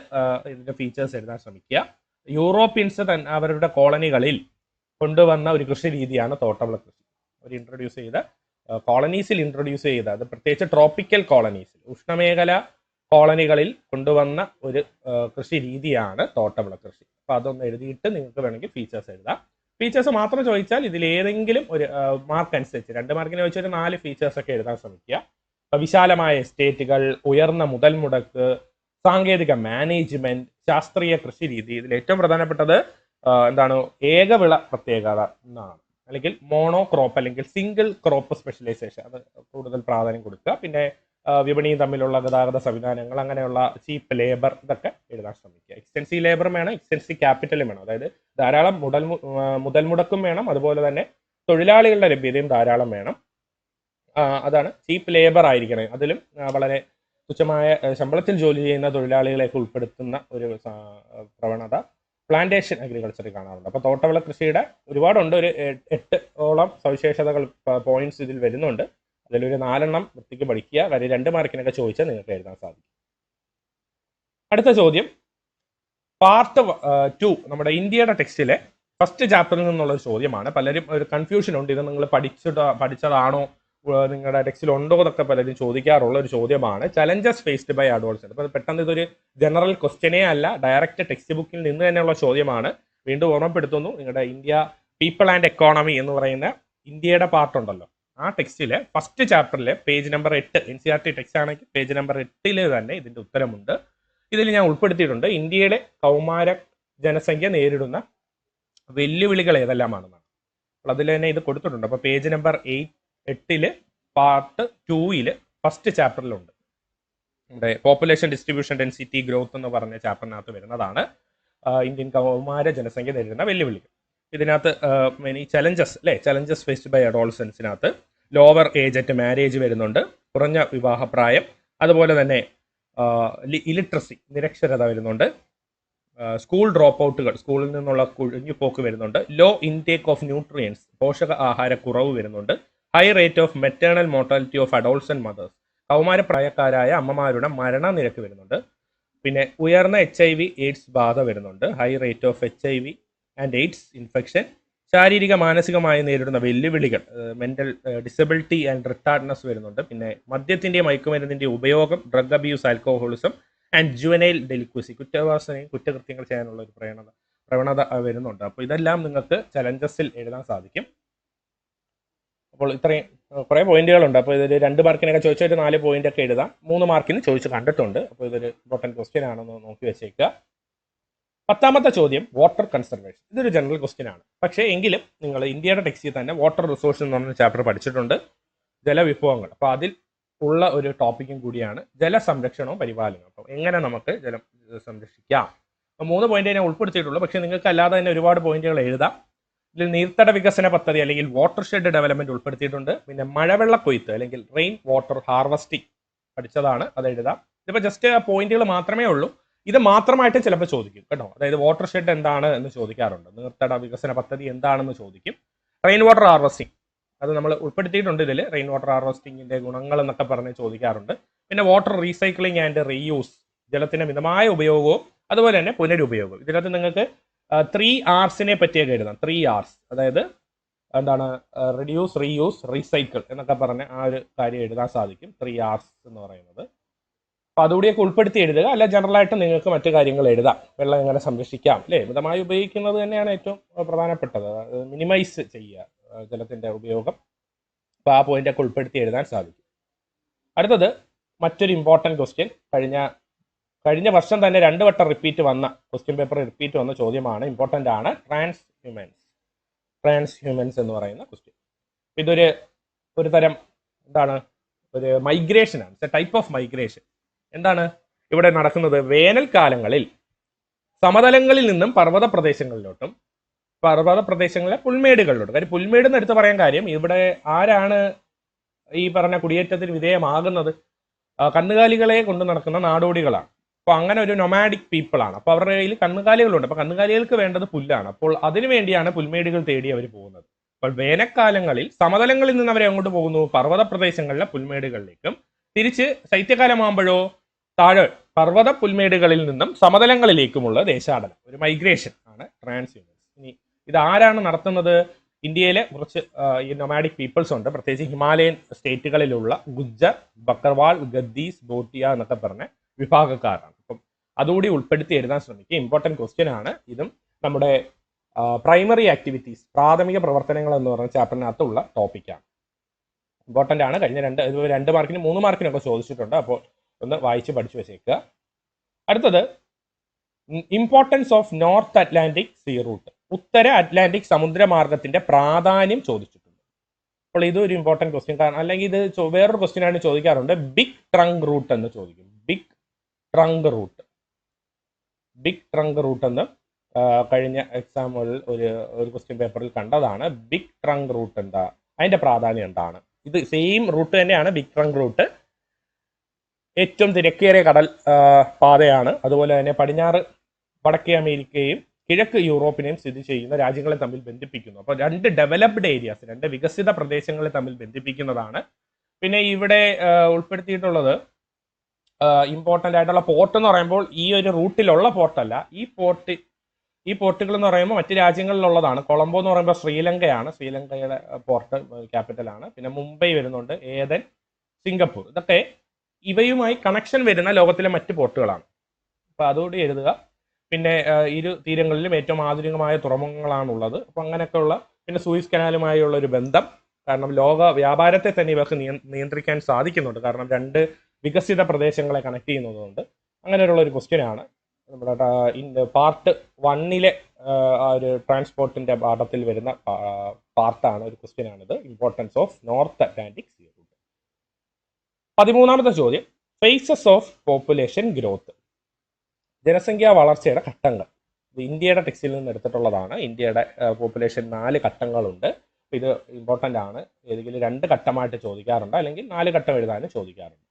ഇതിൻ്റെ ഫീച്ചേഴ്സ് എഴുതാൻ ശ്രമിക്കുക. യൂറോപ്യൻസ് അവരുടെ കോളനികളിൽ കൊണ്ടുവന്ന ഒരു കൃഷി രീതിയാണ് തോട്ടവിള കൃഷി. അവർ ഇൻട്രൊഡ്യൂസ് ചെയ്ത കോളനീസിൽ ഇൻട്രൊഡ്യൂസ് ചെയ്ത, അത് പ്രത്യേകിച്ച് ട്രോപ്പിക്കൽ കോളനീസിൽ, ഉഷ്ണമേഖല കോളനികളിൽ കൊണ്ടുവന്ന ഒരു കൃഷി രീതിയാണ് തോട്ടവിള കൃഷി. അപ്പോൾ അതൊന്ന് എഴുതിയിട്ട് നിങ്ങൾക്ക് വേണമെങ്കിൽ ഫീച്ചേഴ്സ് എഴുതാം. ഫീച്ചേഴ്സ് മാത്രം ചോദിച്ചാൽ ഇതിൽ ഏതെങ്കിലും ഒരു മാർക്ക് അനുസരിച്ച് 2 മാർക്കിന് ചോദിച്ചൊരു 4 ഫീച്ചേഴ്സ് ഒക്കെ എഴുതാൻ ശ്രമിക്കുക. വിശാലമായ എസ്റ്റേറ്റുകൾ, ഉയർന്ന മുതൽ മുടക്ക്, സാങ്കേതിക മാനേജ്മെന്റ്, ശാസ്ത്രീയ കൃഷി രീതി. ഇതിൽ ഏറ്റവും പ്രധാനപ്പെട്ടത് എന്താണ്, ഏകവിള പ്രത്യേകത എന്നാണ്, അല്ലെങ്കിൽ മോണോ ക്രോപ്പ് അല്ലെങ്കിൽ സിംഗിൾ ക്രോപ്പ് സ്പെഷ്യലൈസേഷൻ, അത് കൂടുതൽ പ്രാധാന്യം കൊടുക്കുക. പിന്നെ വിപണിയും തമ്മിലുള്ള ഗതാഗത സംവിധാനങ്ങൾ, അങ്ങനെയുള്ള ചീപ്പ് ലേബർ, ഇതൊക്കെ എഴുതാൻ ശ്രമിക്കുക. എക്സ്റ്റൻസീവ് ലേബറും വേണം, എക്സ്റ്റൻസീവ് ക്യാപിറ്റലും വേണം. അതായത് ധാരാളം മുതൽ മുടക്കും വേണം, അതുപോലെ തന്നെ തൊഴിലാളികളുടെ ലഭ്യതയും ധാരാളം വേണം. അതാണ് ചീപ്പ് ലേബർ ആയിരിക്കണം. അതിലും വളരെ തുച്ഛമായ ശമ്പളത്തിൽ ജോലി ചെയ്യുന്ന തൊഴിലാളികളെയൊക്കെ ഉൾപ്പെടുത്തുന്ന ഒരു പ്രവണത പ്ലാന്റേഷൻ അഗ്രികൾച്ചറിൽ കാണാറുണ്ട്. അപ്പോൾ തോട്ടവിള കൃഷിയുടെ ഒരുപാടുണ്ട്, ഒരു 8ഓളം സവിശേഷതകൾ, പോയിന്റ്സ് ഇതിൽ വരുന്നുണ്ട്. അതിലൊരു 4 വൃത്തിക്ക് പഠിക്കുക. കാര്യം 2 മാർക്കിനൊക്കെ ചോദിച്ചാൽ നിങ്ങൾക്ക് എഴുതാൻ സാധിക്കും. അടുത്ത ചോദ്യം പാർട്ട് 2 നമ്മുടെ ഇന്ത്യയുടെ ടെക്സ്റ്റിലെ ഫസ്റ്റ് ചാപ്റ്ററിൽ നിന്നുള്ള ഒരു ചോദ്യമാണ്. പലരും ഒരു കൺഫ്യൂഷൻ ഉണ്ട്, ഇത് നിങ്ങൾ പഠിച്ചതാണോ, നിങ്ങളുടെ ടെക്സ്റ്റിൽ ഉണ്ടോ എന്നൊക്കെ പലരും ചോദിക്കാറുള്ള ഒരു ചോദ്യമാണ്. Challenges faced by adolescent. അപ്പോൾ പെട്ടെന്ന് ഇതൊരു ജനറൽ ക്വസ്റ്റ്യനേ അല്ല, ഡയറക്റ്റ് ടെക്സ്റ്റ് ബുക്കിൽ നിന്ന് തന്നെയുള്ള ചോദ്യമാണ്. വീണ്ടും ഓർമ്മപ്പെടുത്തുന്നു, നിങ്ങളുടെ ഇന്ത്യ പീപ്പിൾ ആൻഡ് എക്കോണമി എന്ന് പറയുന്ന ഇന്ത്യയുടെ പാർട്ടുണ്ടല്ലോ, ആ ടെക്സ്റ്റിലെ ഫസ്റ്റ് ചാപ്റ്ററിലെ പേജ് നമ്പർ 8, NCERT ടെക്സ്റ്റ് ആണെങ്കിൽ പേജ് നമ്പർ 8 തന്നെ ഇതിന്റെ ഉത്തരമുണ്ട്. ഇതിൽ ഞാൻ ഉൾപ്പെടുത്തിയിട്ടുണ്ട് ഇന്ത്യയുടെ കൗമാര ജനസംഖ്യ നേരിടുന്ന വെല്ലുവിളികൾ ഏതെല്ലാമാണെന്നാണ്. അപ്പോൾ അതിൽ തന്നെ ഇത് കൊടുത്തിട്ടുണ്ട്. അപ്പോൾ പേജ് നമ്പർ 8 പാർട്ട് 2 ഫസ്റ്റ് ചാപ്റ്ററിലുണ്ട്. നമ്മുടെ പോപ്പുലേഷൻ ഡിസ്ട്രിബ്യൂഷൻ ഡെൻസിറ്റി ഗ്രോത്ത് എന്ന് പറഞ്ഞ ചാപ്റ്ററിനകത്ത് വരുന്നതാണ് ഇന്ത്യൻ കൗമാര ജനസംഖ്യ നേരിടുന്ന വെല്ലുവിളികൾ. ഇതിനകത്ത് മെനി ചലഞ്ചസ് അല്ലേ, ചലഞ്ചസ് ഫേസ്ഡ് ബൈ അഡോൾസൻസിനകത്ത് ലോവർ ഏജ് അറ്റ് മാരേജ് വരുന്നുണ്ട്, കുറഞ്ഞ വിവാഹപ്രായം, അതുപോലെ തന്നെ ഇലിട്രസി നിരക്ഷരത വരുന്നുണ്ട്, സ്കൂൾ ഡ്രോപ്പ് ഔട്ടുകൾ, സ്കൂളിൽ നിന്നുള്ള കുഴിഞ്ഞുപോക്ക് വരുന്നുണ്ട്, ലോ ഇൻടേക്ക് ഓഫ് ന്യൂട്രിയൻസ് പോഷക ആഹാര കുറവ് വരുന്നുണ്ട്, high rate of maternal mortality of adolescent mothers കൗമാരപ്രായക്കാരായ അമ്മമാരുടെ മരണനിരക്ക് വരുന്നുണ്ട്, പിന്നെ ഉയർന്ന HIV AIDS ബാധ വരുന്നുണ്ട്, high rate of HIV and AIDS infection, ശാരീരിക മാനസികമായി നേരിടുന്ന വെല്ലുവിളികൾ, മെന്റൽ ഡിസബിലിറ്റി ആൻഡ് റിട്ടാർഡ്നെസ് വരുന്നുണ്ട്, പിന്നെ മദ്യത്തിൻ്റെയും മയക്കുമരുന്നിൻ്റെ ഉപയോഗം, drug abuse, alcoholism and juvenile delinquency, കുറ്റവാസനയും കുറ്റകൃത്യങ്ങൾ ചെയ്യാനുള്ള ഒരു പ്രവണത വരുന്നുണ്ട്. അപ്പോൾ ഇതെല്ലാം നിങ്ങൾക്ക് ചലഞ്ചസിൽ എഴുതാൻ സാധിക്കും. അപ്പോൾ ഇത്രയും കുറേ പോയിന്റുകളുണ്ട്. അപ്പോൾ ഇതൊരു 2 മാർക്കിനൊക്കെ ചോദിച്ചാൽ ഒരു 4 പോയിന്റ് ഒക്കെ എഴുതാം. 3 മാർക്കിന് ചോദിച്ച് കണ്ടിട്ടുണ്ട്. അപ്പോൾ ഇതൊരു ഇമ്പോർട്ടൻറ്റ് ക്വസ്റ്റ്യൻ ആണെന്ന് നോക്കി വെച്ചേക്കുക. 10ാമത്തെ ചോദ്യം വാട്ടർ കൺസർവേഷൻ. ഇതൊരു ജനറൽ ക്വസ്റ്റ്യൻ ആണ്, പക്ഷേ എങ്കിലും നിങ്ങൾ ഇന്ത്യയുടെ ടെക്സ്റ്റിൽ തന്നെ വാട്ടർ റിസോഴ്സ് എന്ന് പറഞ്ഞ ചാപ്റ്റർ പഠിച്ചിട്ടുണ്ട്, ജലവിഭവങ്ങൾ. അപ്പോൾ അതിൽ ഉള്ള ഒരു ടോപ്പിക്കും കൂടിയാണ് ജലസംരക്ഷണവും പരിപാലനവും. അപ്പോൾ എങ്ങനെ നമുക്ക് ജലം സംരക്ഷിക്കാം. അപ്പോൾ 3 പോയിന്റ് ഞാൻ ഉൾപ്പെടുത്തിയിട്ടുള്ളൂ, പക്ഷേ നിങ്ങൾക്ക് അല്ലാതെ തന്നെ ഒരുപാട് പോയിന്റുകൾ എഴുതാം. ഇതിൽ നീർത്തട വികസന പദ്ധതി അല്ലെങ്കിൽ വാട്ടർ ഷെഡ് ഡെവലപ്മെന്റ് ഉൾപ്പെടുത്തിയിട്ടുണ്ട്. പിന്നെ മഴവെള്ള കൊയ്ത്ത് അല്ലെങ്കിൽ റെയിൻ വാട്ടർ ഹാർവസ്റ്റിംഗ് പഠിച്ചതാണ്, അത് എഴുതാം. ഇതിപ്പോൾ ജസ്റ്റ് പോയിന്റുകൾ മാത്രമേ ഉള്ളൂ. ഇത് മാത്രമായിട്ട് ചിലപ്പോൾ ചോദിക്കും കേട്ടോ. അതായത് വാട്ടർ ഷെഡ് എന്താണ് എന്ന് ചോദിക്കാറുണ്ട്, നീർത്തട വികസന പദ്ധതി എന്താണെന്ന് ചോദിക്കും. റെയിൻ വാട്ടർ ഹാർവസ്റ്റിംഗ് അത് നമ്മൾ ഉൾപ്പെടുത്തിയിട്ടുണ്ട് ഇതിൽ. റെയിൻ വാട്ടർ ഹാർവസ്റ്റിംഗിന്റെ ഗുണങ്ങൾ എന്നൊക്കെ പറഞ്ഞ് ചോദിക്കാറുണ്ട്. പിന്നെ വാട്ടർ റീസൈക്ലിംഗ് ആൻഡ് റീയൂസ്, ജലത്തിന്റെ മിതമായ ഉപയോഗവും അതുപോലെ തന്നെ പുനരുപയോഗവും. ഇതിനകത്ത് നിങ്ങൾക്ക് 3 Rs പറ്റിയൊക്കെ എഴുതാം. 3 Rs, അതായത് എന്താണ്, റിഡ്യൂസ്, റീയൂസ്, റീസൈക്കിൾ എന്നൊക്കെ പറഞ്ഞ് ആ ഒരു കാര്യം എഴുതാൻ സാധിക്കും. 3 Rs എന്ന് പറയുന്നത്. അപ്പോൾ അതുകൂടിയൊക്കെ ഉൾപ്പെടുത്തി എഴുതുക. അല്ല ജനറലായിട്ട് നിങ്ങൾക്ക് മറ്റു കാര്യങ്ങൾ എഴുതാം. വെള്ളം എങ്ങനെ സംരക്ഷിക്കാം അല്ലേ, മിതമായി ഉപയോഗിക്കുന്നത് തന്നെയാണ് ഏറ്റവും പ്രധാനപ്പെട്ടത്. മിനിമൈസ് ചെയ്യുക ജലത്തിന്റെ ഉപയോഗം. അപ്പോൾ ആ പോയിന്റൊക്കെ ഉൾപ്പെടുത്തി എഴുതാൻ സാധിക്കും. അടുത്തത് മറ്റൊരു ഇമ്പോർട്ടൻറ്റ് ക്വസ്റ്റ്യൻ, കഴിഞ്ഞ വർഷം തന്നെ 2 വട്ടം റിപ്പീറ്റ് വന്ന ക്വസ്റ്റ്യൻ പേപ്പർ റിപ്പീറ്റ് വന്ന ചോദ്യമാണ്, ഇമ്പോർട്ടൻ്റ് ആണ്. ട്രാൻസ് ഹ്യൂമൻസ് എന്ന് പറയുന്ന ക്വസ്റ്റ്യൻ. ഒരു തരം എന്താണ്, ഒരു മൈഗ്രേഷനാണ്, ടൈപ്പ് ഓഫ് മൈഗ്രേഷൻ. എന്താണ് ഇവിടെ നടക്കുന്നത്? വേനൽക്കാലങ്ങളിൽ സമതലങ്ങളിൽ നിന്നും പർവ്വത പ്രദേശങ്ങളിലോട്ടും പർവ്വത പ്രദേശങ്ങളിലെ പുൽമേടുകളിലോട്ടും. കാര്യം പുൽമേട് എന്ന് എടുത്ത് പറയാൻ കാര്യം, ഇവിടെ ആരാണ് ഈ പറഞ്ഞ കുടിയേറ്റത്തിന് വിധേയമാകുന്നത്? കന്നുകാലികളെ കൊണ്ട് നടക്കുന്ന നാടോടികളാണ്. അപ്പോൾ അങ്ങനെ ഒരു നൊമാഡിക് പീപ്പിൾ ആണ്. അപ്പോൾ അവരുടെ കയ്യിൽ കന്നുകാലികളുണ്ട്. അപ്പോൾ കന്നുകാലികൾക്ക് വേണ്ടത് പുല്ലാണ്. അപ്പോൾ അതിനു വേണ്ടിയാണ് പുൽമേടുകൾ തേടി അവർ പോകുന്നത്. അപ്പോൾ വേനൽക്കാലങ്ങളിൽ സമതലങ്ങളിൽ നിന്ന് അവരെ അങ്ങോട്ട് പോകുന്നു, പർവ്വത പ്രദേശങ്ങളിലെ പുൽമേടുകളിലേക്കും. തിരിച്ച് ശൈത്യകാലമാകുമ്പോഴോ താഴെ പർവ്വത പുൽമേടുകളിൽ നിന്നും സമതലങ്ങളിലേക്കുമുള്ള ദേശാടനം, ഒരു മൈഗ്രേഷൻ ആണ് ട്രാൻസ്ഹ്യൂമൻസ്. ഇനി ഇത് ആരാണ് നടത്തുന്നത്? ഇന്ത്യയിലെ കുറച്ച് ഈ നൊമാഡിക് പീപ്പിൾസ് ഉണ്ട്, പ്രത്യേകിച്ച് ഹിമാലയൻ സ്റ്റേറ്റുകളിലുള്ള ഗുജ്ജർ, ബക്കർവാൾ, ഗദ്ദീസ്, ബോട്ടിയ എന്നൊക്കെ പറഞ്ഞ വിഭാഗക്കാരാണ്. അപ്പം അതുകൂടി ഉൾപ്പെടുത്തി എഴുതാൻ ശ്രമിക്കുക. ഇമ്പോർട്ടൻറ്റ് ക്വസ്റ്റ്യൻ ആണ്. ഇതും നമ്മുടെ പ്രൈമറി ആക്ടിവിറ്റീസ്, പ്രാഥമിക പ്രവർത്തനങ്ങൾ എന്ന് പറഞ്ഞ ചാപ്റ്ററിനകത്തുള്ള ടോപ്പിക്കാണ്. ഇമ്പോർട്ടൻ്റ് ആണ്. കഴിഞ്ഞ 2 മാർക്കിനും 3 മാർക്കിനൊക്കെ ചോദിച്ചിട്ടുണ്ട്. അപ്പോൾ ഒന്ന് വായിച്ച് പഠിച്ചു വെച്ചേക്കുക. അടുത്തത് importance of North Atlantic sea route, ഉത്തര അറ്റ്ലാന്റിക് സമുദ്രമാർഗത്തിന്റെ പ്രാധാന്യം ചോദിച്ചിട്ടുണ്ട്. അപ്പോൾ ഇത് ഒരു ഇമ്പോർട്ടൻറ്റ് ക്വസ്റ്റ്യൻ. കാരണം അല്ലെങ്കിൽ ഇത് വേറൊരു ക്വസ്റ്റ്യൻ ആയിട്ട് ചോദിക്കാറുണ്ട്. ബിഗ് ട്രങ്ക് റൂട്ട് എന്ന് ചോദിക്കും. Big trunk root, big trunk root എന്ന് കഴിഞ്ഞ എക്സാമുകളിൽ ഒരു ക്വസ്റ്റ്യൻ പേപ്പറിൽ കണ്ടതാണ്. ബിഗ് ട്രങ്ക് റൂട്ട് എന്താ, അതിന്റെ പ്രാധാന്യം എന്താണ്? ഇത് സെയിം റൂട്ട് തന്നെയാണ് ബിഗ് ട്രങ്ക് റൂട്ട്. ഏറ്റവും തിരക്കേറിയ കടൽ പാതയാണ്. അതുപോലെ തന്നെ പടിഞ്ഞാറ് വടക്കേ അമേരിക്കയും കിഴക്ക് യൂറോപ്പിനെയും സ്ഥിതി ചെയ്യുന്ന രാജ്യങ്ങളെ തമ്മിൽ ബന്ധിപ്പിക്കുന്നു. അപ്പോൾ 2 ഡെവലപ്ഡ് ഏരിയാസ്, 2 വികസിത പ്രദേശങ്ങളെ തമ്മിൽ ബന്ധിപ്പിക്കുന്നതാണ്. പിന്നെ ഇവിടെ ഉൾപ്പെടുത്തിയിട്ടുള്ളത് ഇമ്പോർട്ടൻ്റ് ആയിട്ടുള്ള പോർട്ട് എന്ന് പറയുമ്പോൾ ഈ ഒരു റൂട്ടിലുള്ള പോർട്ടല്ല. ഈ പോർട്ടുകൾ എന്ന് പറയുമ്പോൾ മറ്റ് രാജ്യങ്ങളിലുള്ളതാണ്. കൊളംബോ എന്ന് പറയുമ്പോൾ ശ്രീലങ്കയാണ്, ശ്രീലങ്കയുടെ പോർട്ട് ക്യാപിറ്റലാണ്. പിന്നെ മുംബൈ വരുന്നുണ്ട്, ഏതൻ, സിംഗപ്പൂർ, ഇതൊക്കെ ഇവയുമായി കണക്ഷൻ വരുന്ന ലോകത്തിലെ മറ്റ് പോർട്ടുകളാണ്. അപ്പോൾ അതുകൂടി എഴുതുക. പിന്നെ ഇരു തീരങ്ങളിലും ഏറ്റവും ആധുനികമായ തുറമുഖങ്ങളാണുള്ളത്. അപ്പോൾ അങ്ങനെയൊക്കെയുള്ള, പിന്നെ സൂയിസ് കനാലുമായുള്ള ഒരു ബന്ധം, കാരണം ലോക വ്യാപാരത്തെ തന്നെ ഇവർക്ക് നിയന്ത്രിക്കാൻ സാധിക്കുന്നുണ്ട്. കാരണം 2 വികസിത പ്രദേശങ്ങളെ കണക്ട് ചെയ്യുന്നതുകൊണ്ട്. അങ്ങനെയുള്ള ഒരു ക്വസ്റ്റ്യൻ ആണ്. നമ്മുടെ പാർട്ട് 1 ആ ഒരു ട്രാൻസ്പോർട്ടിന്റെ പാഠത്തിൽ വരുന്ന പാർട്ടാണ്, ഒരു ക്വസ്റ്റ്യൻ ആണിത്. Importance of North Atlantic sea route. 13ാമത്തെ ചോദ്യം, ഫേസസ് ഓഫ് പോപ്പുലേഷൻ ഗ്രോത്ത്, ജനസംഖ്യാ വളർച്ചയുടെ ഘട്ടങ്ങൾ. ഇത് ഇന്ത്യയുടെ ടെക്സ്റ്റിൽ നിന്ന് എടുത്തിട്ടുള്ളതാണ്. ഇന്ത്യയുടെ പോപ്പുലേഷൻ 4 ഘട്ടങ്ങളുണ്ട്. ഇത് ഇമ്പോർട്ടൻ്റ് ആണ്. ഏതെങ്കിലും 2 ഘട്ടമായിട്ട് ചോദിക്കാറുണ്ട്, അല്ലെങ്കിൽ 4 ഘട്ടം എഴുതാനും ചോദിക്കാറുണ്ട്.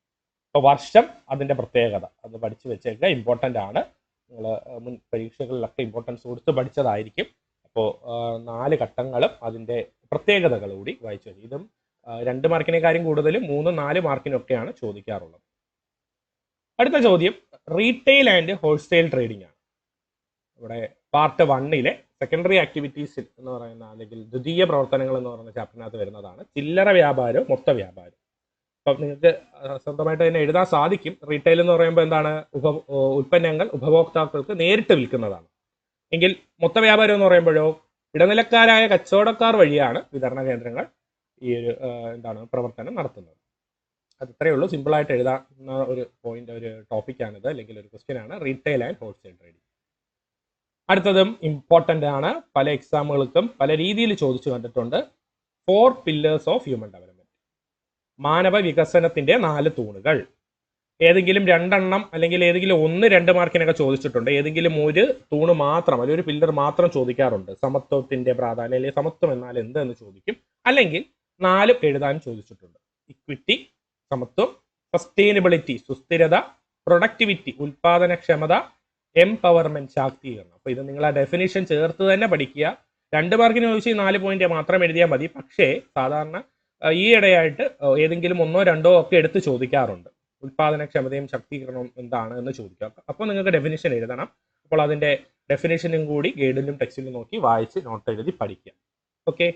അപ്പോൾ വർഷം, അതിൻ്റെ പ്രത്യേകത, അത് പഠിച്ചു വെച്ചേക്കുക. ഇമ്പോർട്ടൻ്റ് ആണ്. നിങ്ങൾ മുൻ പരീക്ഷകളിലൊക്കെ ഇമ്പോർട്ടൻസ് കൊടുത്ത് പഠിച്ചതായിരിക്കും. അപ്പോൾ 4 ഘട്ടങ്ങളും അതിൻ്റെ പ്രത്യേകതകൾ കൂടി വായിച്ചു വരും. ഇതും 2 മാർക്കിനേക്കാളും കൂടുതലും 3, 4 മാർക്കിനൊക്കെയാണ് ചോദിക്കാറുള്ളത്. അടുത്ത ചോദ്യം റീറ്റെയിൽ ആൻഡ് ഹോൾസെയിൽ ട്രേഡിംഗ് ആണ്. ഇവിടെ പാർട്ട് 1 സെക്കൻഡറി ആക്ടിവിറ്റീസ് എന്ന് പറയുന്ന, അല്ലെങ്കിൽ ദ്വിതീയ പ്രവർത്തനങ്ങൾ എന്ന് പറയുന്ന ചാപ്റ്ററിനകത്ത് വരുന്നതാണ്. ചില്ലറ വ്യാപാരവും മൊത്ത വ്യാപാരം. അപ്പം നിങ്ങൾക്ക് സ്വന്തമായിട്ട് തന്നെ എഴുതാൻ സാധിക്കും. റീറ്റെയിൽ എന്ന് പറയുമ്പോൾ എന്താണ്? ഉൽപ്പന്നങ്ങൾ ഉപഭോക്താക്കൾക്ക് നേരിട്ട് വിൽക്കുന്നതാണ്. എങ്കിൽ മൊത്ത വ്യാപാരം എന്ന് പറയുമ്പോഴോ ഇടനിലക്കാരായ കച്ചവടക്കാർ വഴിയാണ് വിതരണ കേന്ദ്രങ്ങൾ ഈ ഒരു പ്രവർത്തനം നടത്തുന്നത്. അത് ഇത്രയേ ഉള്ളൂ. സിമ്പിളായിട്ട് എഴുതാവുന്ന ഒരു പോയിന്റ്, ഒരു ടോപ്പിക്കാണിത്, അല്ലെങ്കിൽ ഒരു ക്വസ്റ്റ്യൻ ആണ് റീറ്റെയിൽ ആൻഡ് ഹോൾസെയിൽ ട്രേഡിംഗ്. അടുത്തതും ഇമ്പോർട്ടൻ്റ് ആണ്. പല എക്സാമുകൾക്കും പല രീതിയിൽ ചോദിച്ചു കണ്ടിട്ടുണ്ട്. 4 പില്ലേഴ്സ് ഓഫ് ഹ്യൂമൻ ഡെവലപ്മെന്റ്, മാനവ വികസനത്തിന്റെ 4 തൂണുകൾ. ഏതെങ്കിലും 2 എണ്ണം അല്ലെങ്കിൽ ഏതെങ്കിലും 1-2 മാർക്കിനൊക്കെ ചോദിച്ചിട്ടുണ്ട്. ഏതെങ്കിലും ഒരു തൂണ് മാത്രം, അല്ലെങ്കിൽ ഒരു പില്ലർ മാത്രം ചോദിക്കാറുണ്ട്. സമത്വത്തിന്റെ പ്രാധാന്യം, അല്ലെങ്കിൽ സമത്വം എന്നാൽ എന്ത് എന്ന് ചോദിക്കും. അല്ലെങ്കിൽ 4 എഴുതാൻ ചോദിച്ചിട്ടുണ്ട്. ഇക്വിറ്റി, സമത്വം, സസ്റ്റൈനബിലിറ്റി, സുസ്ഥിരത, പ്രൊഡക്ടിവിറ്റി, ഉൽപാദനക്ഷമത, എംപവർമെന്റ്, ശാക്തീകരണം. അപ്പോൾ ഇത് നിങ്ങൾ ആ ഡെഫിനിഷൻ ചേർത്ത് തന്നെ പഠിക്കുക. 2 മാർക്കിന് ചോദിച്ച് 4 പോയിന്റ് മാത്രം എഴുതിയാൽ മതി. പക്ഷേ സാധാരണ ഈ ഇടയായിട്ട് ഏതെങ്കിലും 1-2 ഒക്കെ എടുത്ത് ചോദിക്കാറുണ്ട്. ഉൽപാദനക്ഷമതയും ശാക്തീകരണവും എന്താണ് എന്ന് ചോദിക്കുക. അപ്പോൾ നിങ്ങൾക്ക് ഡെഫിനിഷൻ എഴുതണം. അപ്പോൾ അതിന്റെ ഡെഫിനിഷനും കൂടി ഗൈഡിലും ടെക്സ്റ്റിലും നോക്കി വായിച്ച് നോട്ട് എഴുതി പഠിക്കുക. ഓക്കെ.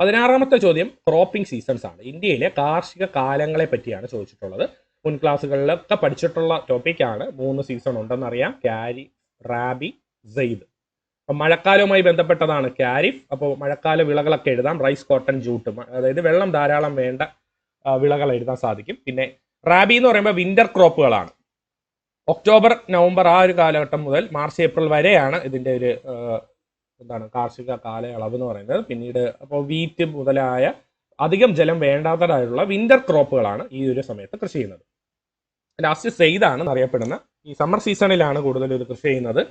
16ാമത്തെ ചോദ്യം ക്രോപ്പിംഗ് സീസൺസ് ആണ്. ഇന്ത്യയിലെ കാർഷിക കാലങ്ങളെ പറ്റിയാണ് ചോദിച്ചിട്ടുള്ളത്. മുൻ ക്ലാസ്സുകളിലൊക്കെ പഠിച്ചിട്ടുള്ള ടോപ്പിക്കാണ്. 3 സീസൺ ഉണ്ടെന്നറിയാം: ഖാരിഫ്, റാബി, സെയ്ദ്. അപ്പം മഴക്കാലവുമായി ബന്ധപ്പെട്ടതാണ് ഖാരിഫ്. അപ്പോൾ മഴക്കാല വിളകളൊക്കെ എഴുതാം: റൈസ്, കോട്ടൺ, ജൂട്ട്, അതായത് വെള്ളം ധാരാളം വേണ്ട വിളകൾ എഴുതാൻ സാധിക്കും. പിന്നെ റാബി എന്ന് പറയുമ്പോൾ വിന്റർ ക്രോപ്പുകളാണ്. ഒക്ടോബർ, നവംബർ ആ ഒരു കാലഘട്ടം മുതൽ മാർച്ച്, ഏപ്രിൽ വരെയാണ് ഇതിൻ്റെ ഒരു കാർഷിക കാലയളവ് എന്ന് പറയുന്നത്. പിന്നീട് അപ്പോൾ വീറ്റ് മുതലായ അധികം ജലം വേണ്ടാത്തതായുള്ള വിന്റർ ക്രോപ്പുകളാണ് ഈ ഒരു സമയത്ത് കൃഷി ചെയ്യുന്നത്. ലാസ്റ്റ് സെയ്ദാണ് അറിയപ്പെടുന്ന. ഈ സമ്മർ സീസണിലാണ് കൂടുതൽ ഇത് കൃഷി ചെയ്യുന്നത്.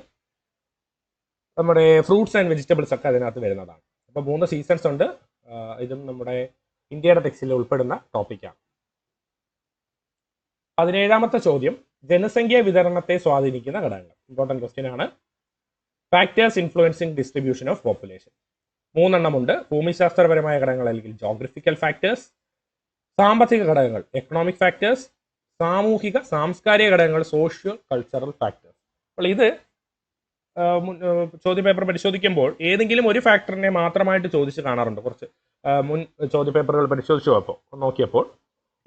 നമ്മുടെ ഫ്രൂട്ട്സ് ആൻഡ് വെജിറ്റബിൾസ് ഒക്കെ അതിനകത്ത് വരുന്നതാണ്. അപ്പോൾ 3 സീസൺസ് ഉണ്ട്. ഇതും നമ്മുടെ ഇന്ത്യയുടെ ടെക്സ്റ്റിൽ ഉൾപ്പെടുന്ന ടോപ്പിക്കാണ്. 17ാമത്തെ ചോദ്യം ജനസംഖ്യാ വിതരണത്തെ സ്വാധീനിക്കുന്ന ഘടകങ്ങൾ. ഇമ്പോർട്ടൻറ്റ് ക്വസ്റ്റ്യൻ ആണ്. Factors influencing distribution of population. 3 എണ്ണമുണ്ട്. ഭൂമിശാസ്ത്രപരമായ ഘടകങ്ങൾ അല്ലെങ്കിൽ ജോഗ്രഫിക്കൽ ഫാക്ടേഴ്സ്, സാമ്പത്തിക ഘടകങ്ങൾ എക്കണോമിക് ഫാക്ടേഴ്സ്, സാമൂഹിക സാംസ്കാരിക ഘടകങ്ങൾ സോഷ്യോ കൾച്ചറൽ ഫാക്ടേഴ്സ്. അപ്പോൾ ഇത് ചോദ്യപേപ്പർ പരിശോധിക്കുമ്പോൾ ഏതെങ്കിലും ഒരു ഫാക്ടറിനെ മാത്രമായിട്ട് ചോദിച്ച് കാണാറുണ്ട്. കുറച്ച് മുൻ ചോദ്യപേപ്പറുകൾ പരിശോധിച്ച് നോക്കിയപ്പോൾ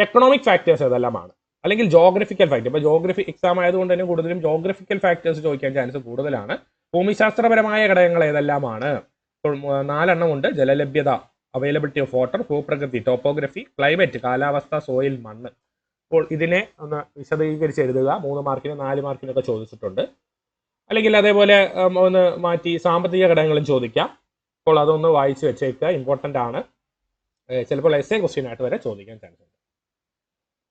എക്കണോമിക് ഫാക്ടേഴ്സ് ഏതെല്ലാമാണ്, അല്ലെങ്കിൽ ജോഗ്രഫിക്കൽ ഫാക്ടർ. ഇപ്പോൾ ജോഗ്രഫി എക്സാം ആയതുകൊണ്ട് തന്നെ കൂടുതലും ജോഗ്രഫിക്കൽ ഫാക്ടേഴ്സ് ചോദിക്കാൻ ചാൻസ് കൂടുതലാണ്. ഭൂമിശാസ്ത്രപരമായ ഘടകങ്ങൾ ഏതെല്ലാമാണ്? ഇപ്പോൾ 4 എണ്ണമുണ്ട്. ജലലഭ്യത, അവൈലബിലിറ്റി ഓഫ് വാട്ടർ, ഭൂപ്രകൃതി ടോപ്പോഗ്രഫി, ക്ലൈമറ്റ് കാലാവസ്ഥ, സോയിൽ മണ്ണ്. അപ്പോൾ ഇതിനെ ഒന്ന് വിശദീകരിച്ച് എഴുതുക. 3 മാർക്കിന് 4 മാർക്കിനൊക്കെ ചോദിച്ചിട്ടുണ്ട്. അല്ലെങ്കിൽ അതേപോലെ ഒന്ന് മാറ്റി സാമ്പത്തിക ഘടകങ്ങളും ചോദിക്കാം. അപ്പോൾ അതൊന്ന് വായിച്ച് വെച്ചേക്കുക, ഇമ്പോർട്ടൻ്റ് ആണ്. ചിലപ്പോൾ എസ്സേ ക്വസ്റ്റ്യൻ ആയിട്ട് വരെ ചോദിക്കാൻ ചാൻസ് ഉണ്ട്.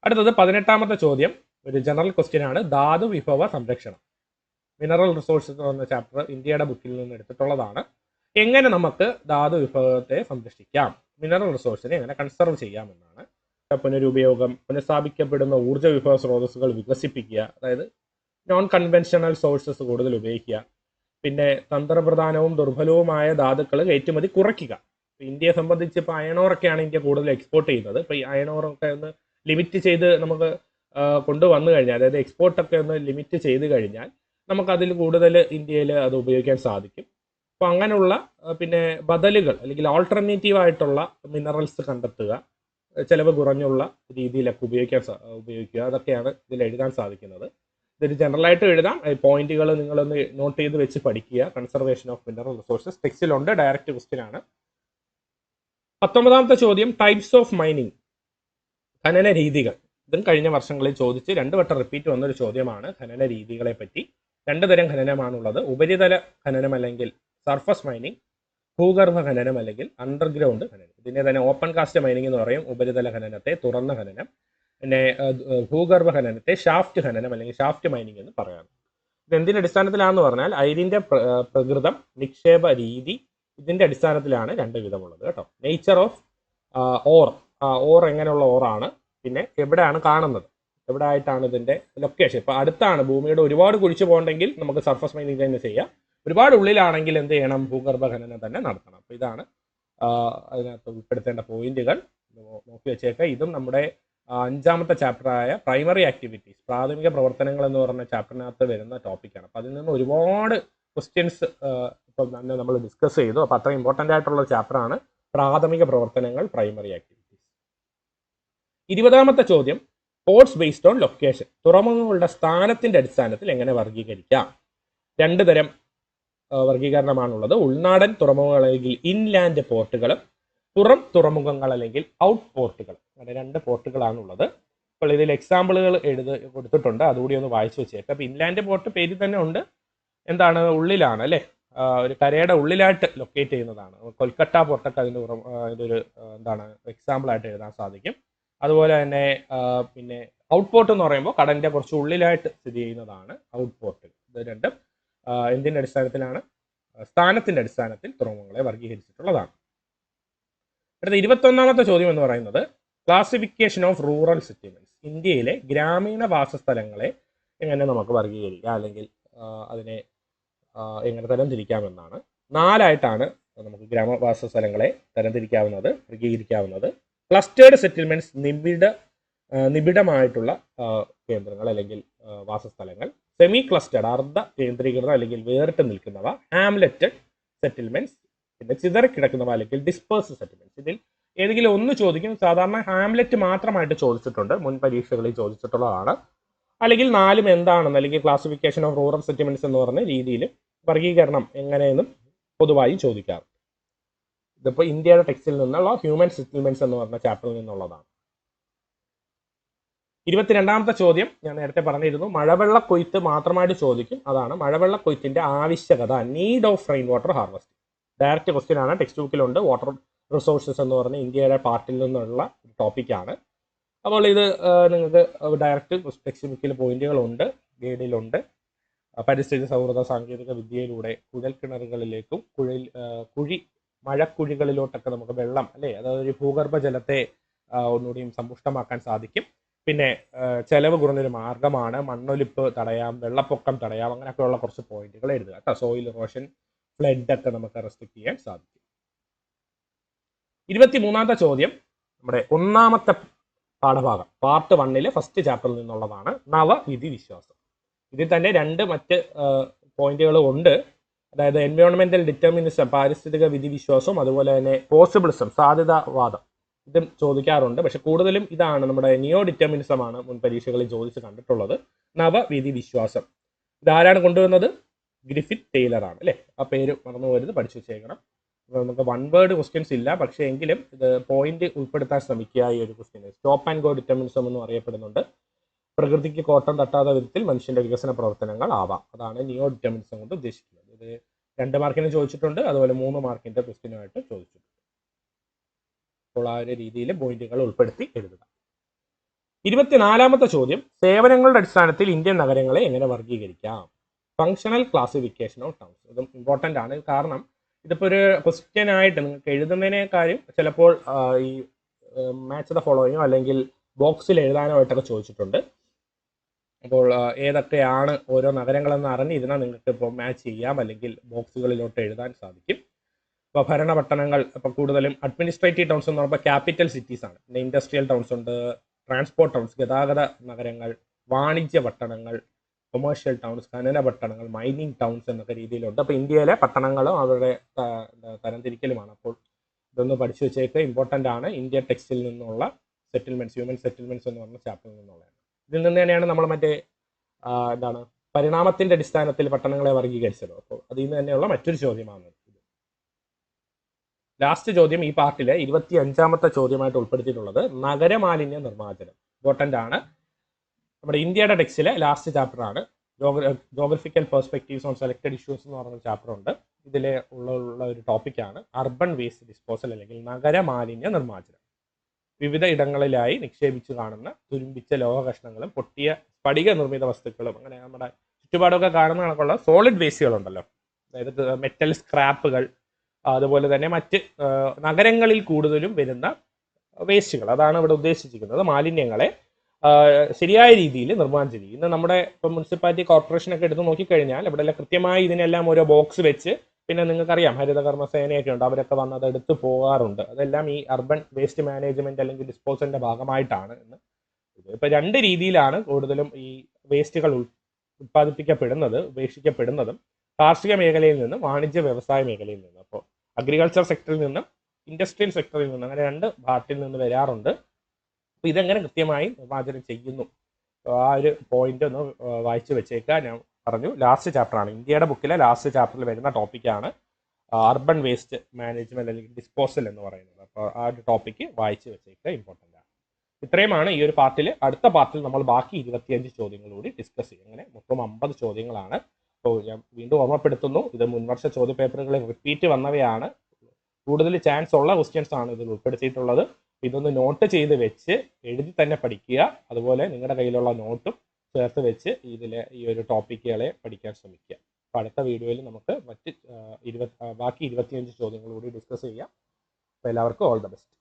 അടുത്തത് 18ാമത്തെ ചോദ്യം ഒരു ജനറൽ ക്വസ്റ്റ്യൻ ആണ്. ധാതു വിഭവ സംരക്ഷണം, മിനറൽ റിസോഴ്സസ് എന്ന് പറഞ്ഞ ചാപ്റ്റർ ഇന്ത്യയുടെ ബുക്കിൽ നിന്ന് എടുത്തിട്ടുള്ളതാണ്. എങ്ങനെ നമുക്ക് ധാതു വിഭവത്തെ സംരക്ഷിക്കാം, മിനറൽ റിസോഴ്സിനെ എങ്ങനെ കൺസർവ് ചെയ്യാമെന്നാണ്. പുനരുപയോഗം, പുനഃസ്ഥാപിക്കപ്പെടുന്ന ഊർജ്ജ വിഭവ സ്രോതസ്സുകൾ വികസിപ്പിക്കുക, അതായത് നോൺ കൺവെൻഷണൽ സോഴ്സസ് കൂടുതൽ ഉപയോഗിക്കുക. പിന്നെ തന്ത്രപ്രധാനവും ദുർബലവുമായ ധാതുക്കൾ കയറ്റുമതി കുറയ്ക്കുക. ഇന്ത്യയെ സംബന്ധിച്ച് ഇപ്പോൾ അയണോറൊക്കെയാണ് ഇന്ത്യ കൂടുതൽ എക്സ്പോർട്ട് ചെയ്യുന്നത്. ഇപ്പോൾ ഈ അയണോറൊക്കെ ഒന്ന് ലിമിറ്റ് ചെയ്ത് നമുക്ക് കൊണ്ടുവന്നു കഴിഞ്ഞാൽ, അതായത് എക്സ്പോർട്ടൊക്കെ ഒന്ന് ലിമിറ്റ് ചെയ്ത് കഴിഞ്ഞാൽ നമുക്കതിൽ കൂടുതൽ ഇന്ത്യയിൽ അത് ഉപയോഗിക്കാൻ സാധിക്കും. അപ്പോൾ അങ്ങനെയുള്ള പിന്നെ ബദലുകൾ അല്ലെങ്കിൽ ആൾട്ടർനേറ്റീവ് ആയിട്ടുള്ള മിനറൽസ് കണ്ടെത്തുക, ചിലവ് കുറഞ്ഞുള്ള രീതിയിലൊക്കെ ഉപയോഗിക്കുക, അതൊക്കെയാണ് ഇതിൽ എഴുതാൻ സാധിക്കുന്നത്. ഇതൊരു ജനറലായിട്ട് എഴുതാം. പോയിന്റുകൾ നിങ്ങളൊന്ന് നോട്ട് ചെയ്ത് വെച്ച് പഠിക്കുക. കൺസർവേഷൻ ഓഫ് മിനറൽ റിസോഴ്സസ് ടെക്സ്റ്റിലുണ്ട്, ഡയറക്റ്റ് ക്വസ്റ്റ്യൻ ആണ്. 19ാമത്തെ ചോദ്യം ടൈപ്സ് ഓഫ് മൈനിങ്, ഖനന രീതികൾ. ഇതും കഴിഞ്ഞ വർഷങ്ങളിൽ ചോദിച്ച് 2 വട്ടം റിപ്പീറ്റ് വന്നൊരു ചോദ്യമാണ്. ഖനന രീതികളെ പറ്റി 2 തരം ഖനനമാണുള്ളത്. ഉപരിതല ഖനനം അല്ലെങ്കിൽ സർഫസ് മൈനിങ്, ഭൂഗർഭ ഖനനം അല്ലെങ്കിൽ അണ്ടർഗ്രൗണ്ട് ഖനനം. ഇതിനെ തന്നെ ഓപ്പൺ കാസ്റ്റ് മൈനിങ് എന്ന് പറയും. ഉപരിതല ഖനനത്തെ തുറന്ന ഖനനം. പിന്നെ ഭൂഗർഭ ഖനനത്തെ ഷാഫ്റ്റ് ഖനനം അല്ലെങ്കിൽ ഷാഫ്റ്റ് മൈനിങ് എന്ന് പറയാം. ഇത് എന്തിൻ്റെ അടിസ്ഥാനത്തിലാണെന്ന് പറഞ്ഞാൽ അയിരിൻ്റെ പ്രകൃതം, നിക്ഷേപ രീതി, ഇതിൻ്റെ അടിസ്ഥാനത്തിലാണ് 2 വിധമുള്ളത് കേട്ടോ. നേച്ചർ ഓഫ് ഓർ എങ്ങനെയുള്ള ഓറാണ്, പിന്നെ എവിടെയാണ് കാണുന്നത്, എവിടെ ആയിട്ടാണ് ഇതിൻ്റെ ലൊക്കേഷൻ. ഇപ്പോൾ അടുത്താണ്, ഭൂമിയുടെ ഒരുപാട് കുഴിച്ചു പോകണമെങ്കിൽ നമുക്ക് സർഫസ് മൈനിങ് തന്നെ ചെയ്യാം. ഒരുപാട് ഉള്ളിലാണെങ്കിൽ എന്ത് ചെയ്യണം, ഭൂഗർഭ ഖനനം തന്നെ നടത്തണം. അപ്പോൾ ഇതാണ് അതിനകത്ത് ഉൾപ്പെടുത്തേണ്ട പോയിന്റുകൾ. നോക്കി വെച്ചേക്കുക. ഇതും നമ്മുടെ 5ാമത്തെ ചാപ്റ്ററായ പ്രൈമറി ആക്ടിവിറ്റീസ്, പ്രാഥമിക പ്രവർത്തനങ്ങൾ എന്ന് പറഞ്ഞ ചാപ്റ്ററിനകത്ത് വരുന്ന ടോപ്പിക്കാണ്. അപ്പോൾ അതിൽ നിന്ന് ഒരുപാട് ക്വസ്റ്റ്യൻസ് ഇപ്പം തന്നെ നമ്മൾ ഡിസ്കസ് ചെയ്തു. അപ്പോൾ അത്ര ഇമ്പോർട്ടൻ്റ് ആയിട്ടുള്ള ചാപ്റ്ററാണ് പ്രാഥമിക പ്രവർത്തനങ്ങൾ, പ്രൈമറി ആക്ടിവിറ്റീസ്. 20ാമത്തെ ചോദ്യം പോർട്സ് ബേസ്ഡ് ഓൺ ലൊക്കേഷൻ, തുറമുഖങ്ങളുടെ സ്ഥാനത്തിൻ്റെ അടിസ്ഥാനത്തിൽ എങ്ങനെ വർഗീകരിക്കാം. 2 തരം വർഗീകരണമാണുള്ളത്. ഉൾനാടൻ തുറമുഖങ്ങൾ അല്ലെങ്കിൽ ഇൻലാൻഡ് പോർട്ടുകളും പുറം തുറമുഖങ്ങൾ അല്ലെങ്കിൽ ഔട്ട് പോർട്ടുകൾ. അങ്ങനെ 2 പോർട്ടുകളാണുള്ളത്. അപ്പോൾ ഇതിൽ എക്സാമ്പിളുകൾ കൊടുത്തിട്ടുണ്ട്, അതുകൂടി ഒന്ന് വായിച്ചു വെച്ചേക്കാം. അപ്പോൾ ഇൻലാൻഡ് പോർട്ട് പേരിൽ തന്നെ ഉണ്ട്, എന്താണ് ഉള്ളിലാണ് അല്ലേ, ഒരു കരയുടെ ഉള്ളിലായിട്ട് ലൊക്കേറ്റ് ചെയ്യുന്നതാണ്. കൊൽക്കത്ത പോർട്ടൊക്കെ ഇതൊരു എന്താണ് എക്സാമ്പിളായിട്ട് എഴുതാൻ സാധിക്കും. അതുപോലെ തന്നെ പിന്നെ ഔട്ട് പോർട്ട് എന്ന് പറയുമ്പോൾ കടലിൻ്റെ കുറച്ച് ഉള്ളിലായിട്ട് സ്ഥിതി ചെയ്യുന്നതാണ് ഔട്ട് പോർട്ട്. ഇത് 2 എന്തിൻ്റെ അടിസ്ഥാനത്തിലാണ്, സ്ഥാനത്തിൻ്റെ അടിസ്ഥാനത്തിൽ തുറമുഖങ്ങളെ വർഗീകരിച്ചിട്ടുള്ളതാണ്. അടുത്ത 21ാമത്തെ ചോദ്യം എന്ന് പറയുന്നത് ക്ലാസിഫിക്കേഷൻ ഓഫ് റൂറൽ സെറ്റിൽമെന്റ്സ്, ഇന്ത്യയിലെ ഗ്രാമീണ വാസസ്ഥലങ്ങളെ എങ്ങനെ നമുക്ക് വർഗീകരിക്കാം അല്ലെങ്കിൽ അതിനെ എങ്ങനെ തരംതിരിക്കാമെന്നാണ്. 4ആയിട്ടാണ് നമുക്ക് ഗ്രാമവാസ സ്ഥലങ്ങളെ തരംതിരിക്കാവുന്നത്, വർഗീകരിക്കാവുന്നത്. ക്ലസ്റ്റേർഡ് സെറ്റിൽമെന്റ്സ്, നിബിഡമായിട്ടുള്ള കേന്ദ്രങ്ങൾ അല്ലെങ്കിൽ വാസസ്ഥലങ്ങൾ. സെമി ക്ലസ്റ്റേർഡ്, അർദ്ധ കേന്ദ്രീകൃത അല്ലെങ്കിൽ വേറിട്ട് നിൽക്കുന്നവ. ഹാംലെറ്റഡ് സെറ്റിൽമെന്റ്സ്, പിന്നെ ചിതറിക്കിടക്കുന്നവ അല്ലെങ്കിൽ ഡിസ്പേഴ്സ് സെറ്റിൽമെന്റ്സ്. ഇതിൽ ഏതെങ്കിലും ഒന്ന് ചോദിക്കും. സാധാരണ ഹാംലെറ്റ് മാത്രമായിട്ട് ചോദിച്ചിട്ടുണ്ട്, മുൻ പരീക്ഷകളിൽ ചോദിച്ചിട്ടുള്ളതാണ്. അല്ലെങ്കിൽ 4ഉം എന്താണെന്ന്, അല്ലെങ്കിൽ ക്ലാസിഫിക്കേഷൻ ഓഫ് റൂറൽ സെറ്റിൽമെന്റ്സ് എന്ന് പറഞ്ഞ രീതിയിൽ വർഗീകരണം എങ്ങനെയെന്നും പൊതുവായി ചോദിക്കാറ്. ഇതിപ്പോൾ ഇന്ത്യയുടെ ടെക്സ്റ്റിൽ നിന്നുള്ള ഹ്യൂമൻ സെറ്റിൽമെന്റ്സ് എന്ന് പറഞ്ഞ ചാപ്റ്ററിൽ നിന്നുള്ളതാണ്. 22ാമത്തെ ചോദ്യം ഞാൻ നേരത്തെ പറഞ്ഞിരുന്നു, മഴവെള്ള കൊയ്ത്ത് മാത്രമായിട്ട് ചോദിക്കും. അതാണ് മഴവെള്ള കൊയ്ത്തിന്റെ ആവശ്യകത, need of rain water harvest. Direct question ആണ്, ടെക്സ്റ്റ് ബുക്കിലുണ്ട്. വാട്ടർ റിസോഴ്സസ് എന്ന് പറഞ്ഞ ഇന്ത്യയുടെ പാർട്ടിൽ നിന്നുള്ള ടോപ്പിക്കാണ്. അപ്പോൾ ഇത് നിങ്ങൾക്ക് ഡയറക്റ്റ് ടെക്സ്റ്റ് ബുക്കിൽ പോയിന്റുകളുണ്ട്, ഗൈഡിലുണ്ട്. പരിസ്ഥിതി സൗഹൃദ സാങ്കേതിക വിദ്യയിലൂടെ കുഴൽക്കിണറുകളിലേക്കും മഴക്കുഴികളിലോട്ടൊക്കെ നമുക്ക് വെള്ളം അല്ലേ, അതായത് ഒരു ഭൂഗർഭ ജലത്തെ ഒന്നുകൂടിയും സമ്പുഷ്ടമാക്കാൻ സാധിക്കും. പിന്നെ ചെലവ് കുറഞ്ഞൊരു മാർഗമാണ്, മണ്ണൊലിപ്പ് തടയാം, വെള്ളപ്പൊക്കം തടയാം, അങ്ങനെയൊക്കെയുള്ള കുറച്ച് പോയിന്റുകൾ എഴുതുക കേട്ടോ. സോയിൽ ഇറോഷൻ, ഫ്ലഡ് ഒക്കെ നമുക്ക് റെസ്ട്രിക്ട് ചെയ്യാൻ സാധിക്കും. 23ാമത്തെ ചോദ്യം നമ്മുടെ ഒന്നാമത്തെ പാഠഭാഗം പാർട്ട് 1 ഫസ്റ്റ് ചാപ്റ്ററിൽ നിന്നുള്ളതാണ്, നവവിധി വിശ്വാസം. ഇതിൽ തന്നെ രണ്ട് മറ്റ് പോയിന്റുകളും ഉണ്ട്. അതായത് എൻവയോൺമെന്റൽ ഡിറ്റർമിനിസം, പാരിസ്ഥിതിക വിധി വിശ്വാസം, അതുപോലെ തന്നെ പോസിബിളിസം, സാധ്യതാവാദം, ഇതും ചോദിക്കാറുണ്ട്. പക്ഷെ കൂടുതലും ഇതാണ് നമ്മുടെ നിയോ ഡിറ്റർമിനിസം ആണ് മുൻ പരീക്ഷകളിൽ ചോദിച്ച് കണ്ടിട്ടുള്ളത്. നവവിധി വിശ്വാസം ഇതാരാണ് കൊണ്ടുവന്നത്? ഗ്രിഫിത്ത് ടെയ്ലർ ആണ് അല്ലേ. ആ പേര് മറന്നു പോരുത്, പഠിച്ചു വെച്ചേക്കണം. നമുക്ക് വൺ വേർഡ് ക്വസ്റ്റ്യൻസ് ഇല്ല, പക്ഷേ എങ്കിലും ഇത് പോയിന്റ് ഉൾപ്പെടുത്താൻ ശ്രമിക്കുക. ഈ ഒരു question stop and go determinism എന്നും അറിയപ്പെടുന്നുണ്ട്. പ്രകൃതിക്ക് കോട്ടം തട്ടാത്ത വിധത്തിൽ മനുഷ്യന്റെ വികസന പ്രവർത്തനങ്ങൾ ആവാം, അതാണ് നിയോ ഡിറ്റർമിനിസം കൊണ്ട് ഉദ്ദേശിക്കുന്നത്. ഇത് 2 മാർക്കിന് ചോദിച്ചിട്ടുണ്ട്, അതുപോലെ 3 മാർക്കിന്റെ ക്വസ്റ്റ്യനുമായിട്ട് ചോദിച്ചിട്ടുണ്ട്. അപ്പോൾ ആ ഒരു രീതിയിൽ പോയിന്റുകൾ ഉൾപ്പെടുത്തി എഴുതുക. 24ാമത്തെ ചോദ്യം, സേവനങ്ങളുടെ അടിസ്ഥാനത്തിൽ ഇന്ത്യൻ നഗരങ്ങളെ എങ്ങനെ വർഗീകരിക്കാം? Functional classification of towns. ഇതും ഇമ്പോർട്ടൻ്റ് ആണ്. കാരണം ഇതിപ്പോൾ ഒരു ക്വസ്റ്റ്യൻ ആയിട്ട് നിങ്ങൾക്ക് എഴുതുന്നതിനേക്കാളും ചിലപ്പോൾ ഈ മാച്ച് ദ ഫോളോയിങ്ങോ അല്ലെങ്കിൽ ബോക്സിൽ എഴുതാനോ ആയിട്ടൊക്കെ ചോദിച്ചിട്ടുണ്ട്. അപ്പോൾ ഏതൊക്കെയാണ് ഓരോ നഗരങ്ങളെന്ന് അറിഞ്ഞിരുന്നാൽ നിങ്ങൾക്ക് ഇപ്പോൾ മാച്ച് ചെയ്യാം, അല്ലെങ്കിൽ ബോക്സുകളിലോട്ട് എഴുതാൻ സാധിക്കും. ഇപ്പോൾ ഭരണപട്ടണങ്ങൾ ഇപ്പോൾ കൂടുതലും അഡ്മിനിസ്ട്രേറ്റീവ് ടൗൺസ് എന്ന് പറയുമ്പോൾ ക്യാപിറ്റൽ സിറ്റീസ് ആണ്. പിന്നെ ഇൻഡസ്ട്രിയൽ ടൗൺസ് ഉണ്ട്, ട്രാൻസ്പോർട്ട് ടൗൺസ്, ഗതാഗത നഗരങ്ങൾ, വാണിജ്യ പട്ടണങ്ങൾ, കൊമേഴ്ഷ്യൽ ടൗൺസ്, ഖനന പട്ടണങ്ങൾ, മൈനിങ് ടൗൺസ് എന്നൊക്കെ രീതിയിലുണ്ട്. അപ്പോൾ ഇന്ത്യയിലെ പട്ടണങ്ങളും അവരുടെ തരംതിരിക്കലുമാണ്. അപ്പോൾ ഇതൊന്ന് പഠിച്ചു വെച്ചേക്ക്, ഇമ്പോർട്ടൻ്റ് ആണ്. ഇന്ത്യ ടെക്സ്റ്റിൽ നിന്നുള്ള സെറ്റിൽമെൻറ്റ്സ്, ഹ്യൂമൻ സെറ്റിൽമെൻറ്റ്സ് എന്ന് പറഞ്ഞ ചാപ്റ്ററിൽ നിന്നുള്ളതാണ്. ഇതിൽ നിന്ന് തന്നെയാണ് നമ്മൾ മറ്റേ എന്താണ് പരിണാമത്തിന്റെ അടിസ്ഥാനത്തിൽ പട്ടണങ്ങളെ വർഗീകരിച്ചത്. അപ്പോൾ അതിൽ നിന്ന് തന്നെയുള്ള മറ്റൊരു ചോദ്യമാണ് ഇത്. ലാസ്റ്റ് ചോദ്യം ഈ പാർട്ടിലെ 25ാമത്തെ ചോദ്യമായിട്ട് ഉൾപ്പെടുത്തിയിട്ടുള്ളത് നഗരമാലിന്യ നിർമ്മാർജ്ജനം. ഇമ്പോർട്ടൻ്റ് ആണ്. നമ്മുടെ ഇന്ത്യയുടെ ടെക്സ്റ്റിലെ ലാസ്റ്റ് ചാപ്റ്റർ ആണ്. Geographical perspectives on selected issues എന്ന് പറഞ്ഞ ചാപ്റ്റർ ഉണ്ട്. ഇതിലെ ഉള്ള ഒരു ടോപ്പിക്കാണ് അർബൻ വേസ്റ്റ് ഡിസ്പോസൽ, അല്ലെങ്കിൽ നഗരമാലിന്യ നിർമ്മാർജ്ജനം. വിവിധ ഇടങ്ങളിലായി നിക്ഷേപിച്ചു കാണുന്ന തുരുമ്പിച്ച ലോഹ കഷ്ണങ്ങളും പൊട്ടിയ സ്ഫടിക നിർമ്മിത വസ്തുക്കളും, അങ്ങനെ നമ്മുടെ ചുറ്റുപാടൊക്കെ കാണുന്ന കണക്കുള്ള സോളിഡ് വേസ്റ്റുകളുണ്ടല്ലോ, അതായത് മെറ്റൽ സ്ക്രാപ്പുകൾ, അതുപോലെ തന്നെ മറ്റ് നഗരങ്ങളിൽ കൂടുതലും വരുന്ന വേസ്റ്റുകൾ, അതാണ് ഇവിടെ ഉദ്ദേശിച്ചിരിക്കുന്നത്. മാലിന്യങ്ങളെ ശരിയായ രീതിയിൽ നിർമ്മാർജ്ജനം ചെയ്യും. ഇന്ന് നമ്മുടെ ഇപ്പം മുനിസിപ്പാലിറ്റി കോർപ്പറേഷനൊക്കെ എടുത്ത് നോക്കിക്കഴിഞ്ഞാൽ ഇവിടെ കൃത്യമായി ഇതിനെല്ലാം ഓരോ ബോക്സ് വെച്ച്, പിന്നെ നിങ്ങൾക്കറിയാം ഹരിതകർമ്മ സേനയൊക്കെ ഉണ്ട്, അവരൊക്കെ വന്ന് അത് എടുത്ത് പോകാറുണ്ട്. അതെല്ലാം ഈ അർബൻ വേസ്റ്റ് മാനേജ്മെന്റ് അല്ലെങ്കിൽ ഡിസ്പോസലിന്റെ ഭാഗമായിട്ടാണ്. ഇപ്പൊ 2 രീതിയിലാണ് കൂടുതലും ഈ വേസ്റ്റുകൾ ഉത്പാദിപ്പിക്കപ്പെടുന്നത്, ഉപേക്ഷിക്കപ്പെടുന്നതും. കാർഷിക മേഖലയിൽ നിന്നും വാണിജ്യ വ്യവസായ മേഖലയിൽ നിന്നും. അപ്പോൾ അഗ്രികൾച്ചർ സെക്ടറിൽ നിന്നും ഇൻഡസ്ട്രിയൽ സെക്ടറിൽ നിന്നും, അങ്ങനെ 2 പാർട്ടിൽ നിന്ന് വരാറുണ്ട്. അപ്പോൾ ഇതെങ്ങനെ കൃത്യമായി നിർമ്മാർജ്ജനം ചെയ്യുന്നു, ആ ഒരു പോയിന്റ് ഒന്ന് വായിച്ചു വെച്ചേക്കുക. ഞാൻ പറഞ്ഞു ലാസ്റ്റ് ചാപ്റ്ററാണ്, ഇന്ത്യയുടെ ബുക്കിലെ ലാസ്റ്റ് ചാപ്റ്ററിൽ വരുന്ന ടോപ്പിക്കാണ് അർബൻ വേസ്റ്റ് മാനേജ്മെന്റ് അല്ലെങ്കിൽ ഡിസ്പോസൽ എന്ന് പറയുന്നത്. അപ്പോൾ ആ ഒരു ടോപ്പിക്ക് വായിച്ചു വെച്ചേക്കുക, ഇമ്പോർട്ടൻ്റ് ആണ്. ഇത്രയുമാണ് ഈ ഒരു പാർട്ടിൽ. അടുത്ത പാർട്ടിൽ നമ്മൾ ബാക്കി 25 ചോദ്യങ്ങൾ കൂടി ഡിസ്കസ് ചെയ്യും. അങ്ങനെ മൊത്തം 50 ചോദ്യങ്ങളാണ്. അപ്പോൾ ഞാൻ വീണ്ടും ഓർമ്മപ്പെടുത്തുന്നു, ഇത് മുൻവർഷ ചോദ്യ പേപ്പറുകളിൽ റിപ്പീറ്റ് വന്നവയാണ്. കൂടുതൽ ചാൻസ് ഉള്ള ക്വസ്റ്റ്യൻസ് ആണ് ഇതിൽ ഉൾപ്പെടുത്തിയിട്ടുള്ളത്. ഇതൊന്ന് നോട്ട് ചെയ്ത് വെച്ച് എഴുതി തന്നെ പഠിക്കുക. അതുപോലെ നിങ്ങളുടെ കയ്യിലുള്ള നോട്ടും ചേർത്ത് വെച്ച് ഇതിലെ ഈ ഒരു ടോപ്പിക്കുകളെ പഠിക്കാൻ ശ്രമിക്കുക. അപ്പോൾ അടുത്ത വീഡിയോയിൽ നമുക്ക് ബാക്കി 25 ചോദ്യങ്ങൾ കൂടി ഡിസ്കസ് ചെയ്യാം. അപ്പോൾ എല്ലാവർക്കും ഓൾ ദ ബെസ്റ്റ്.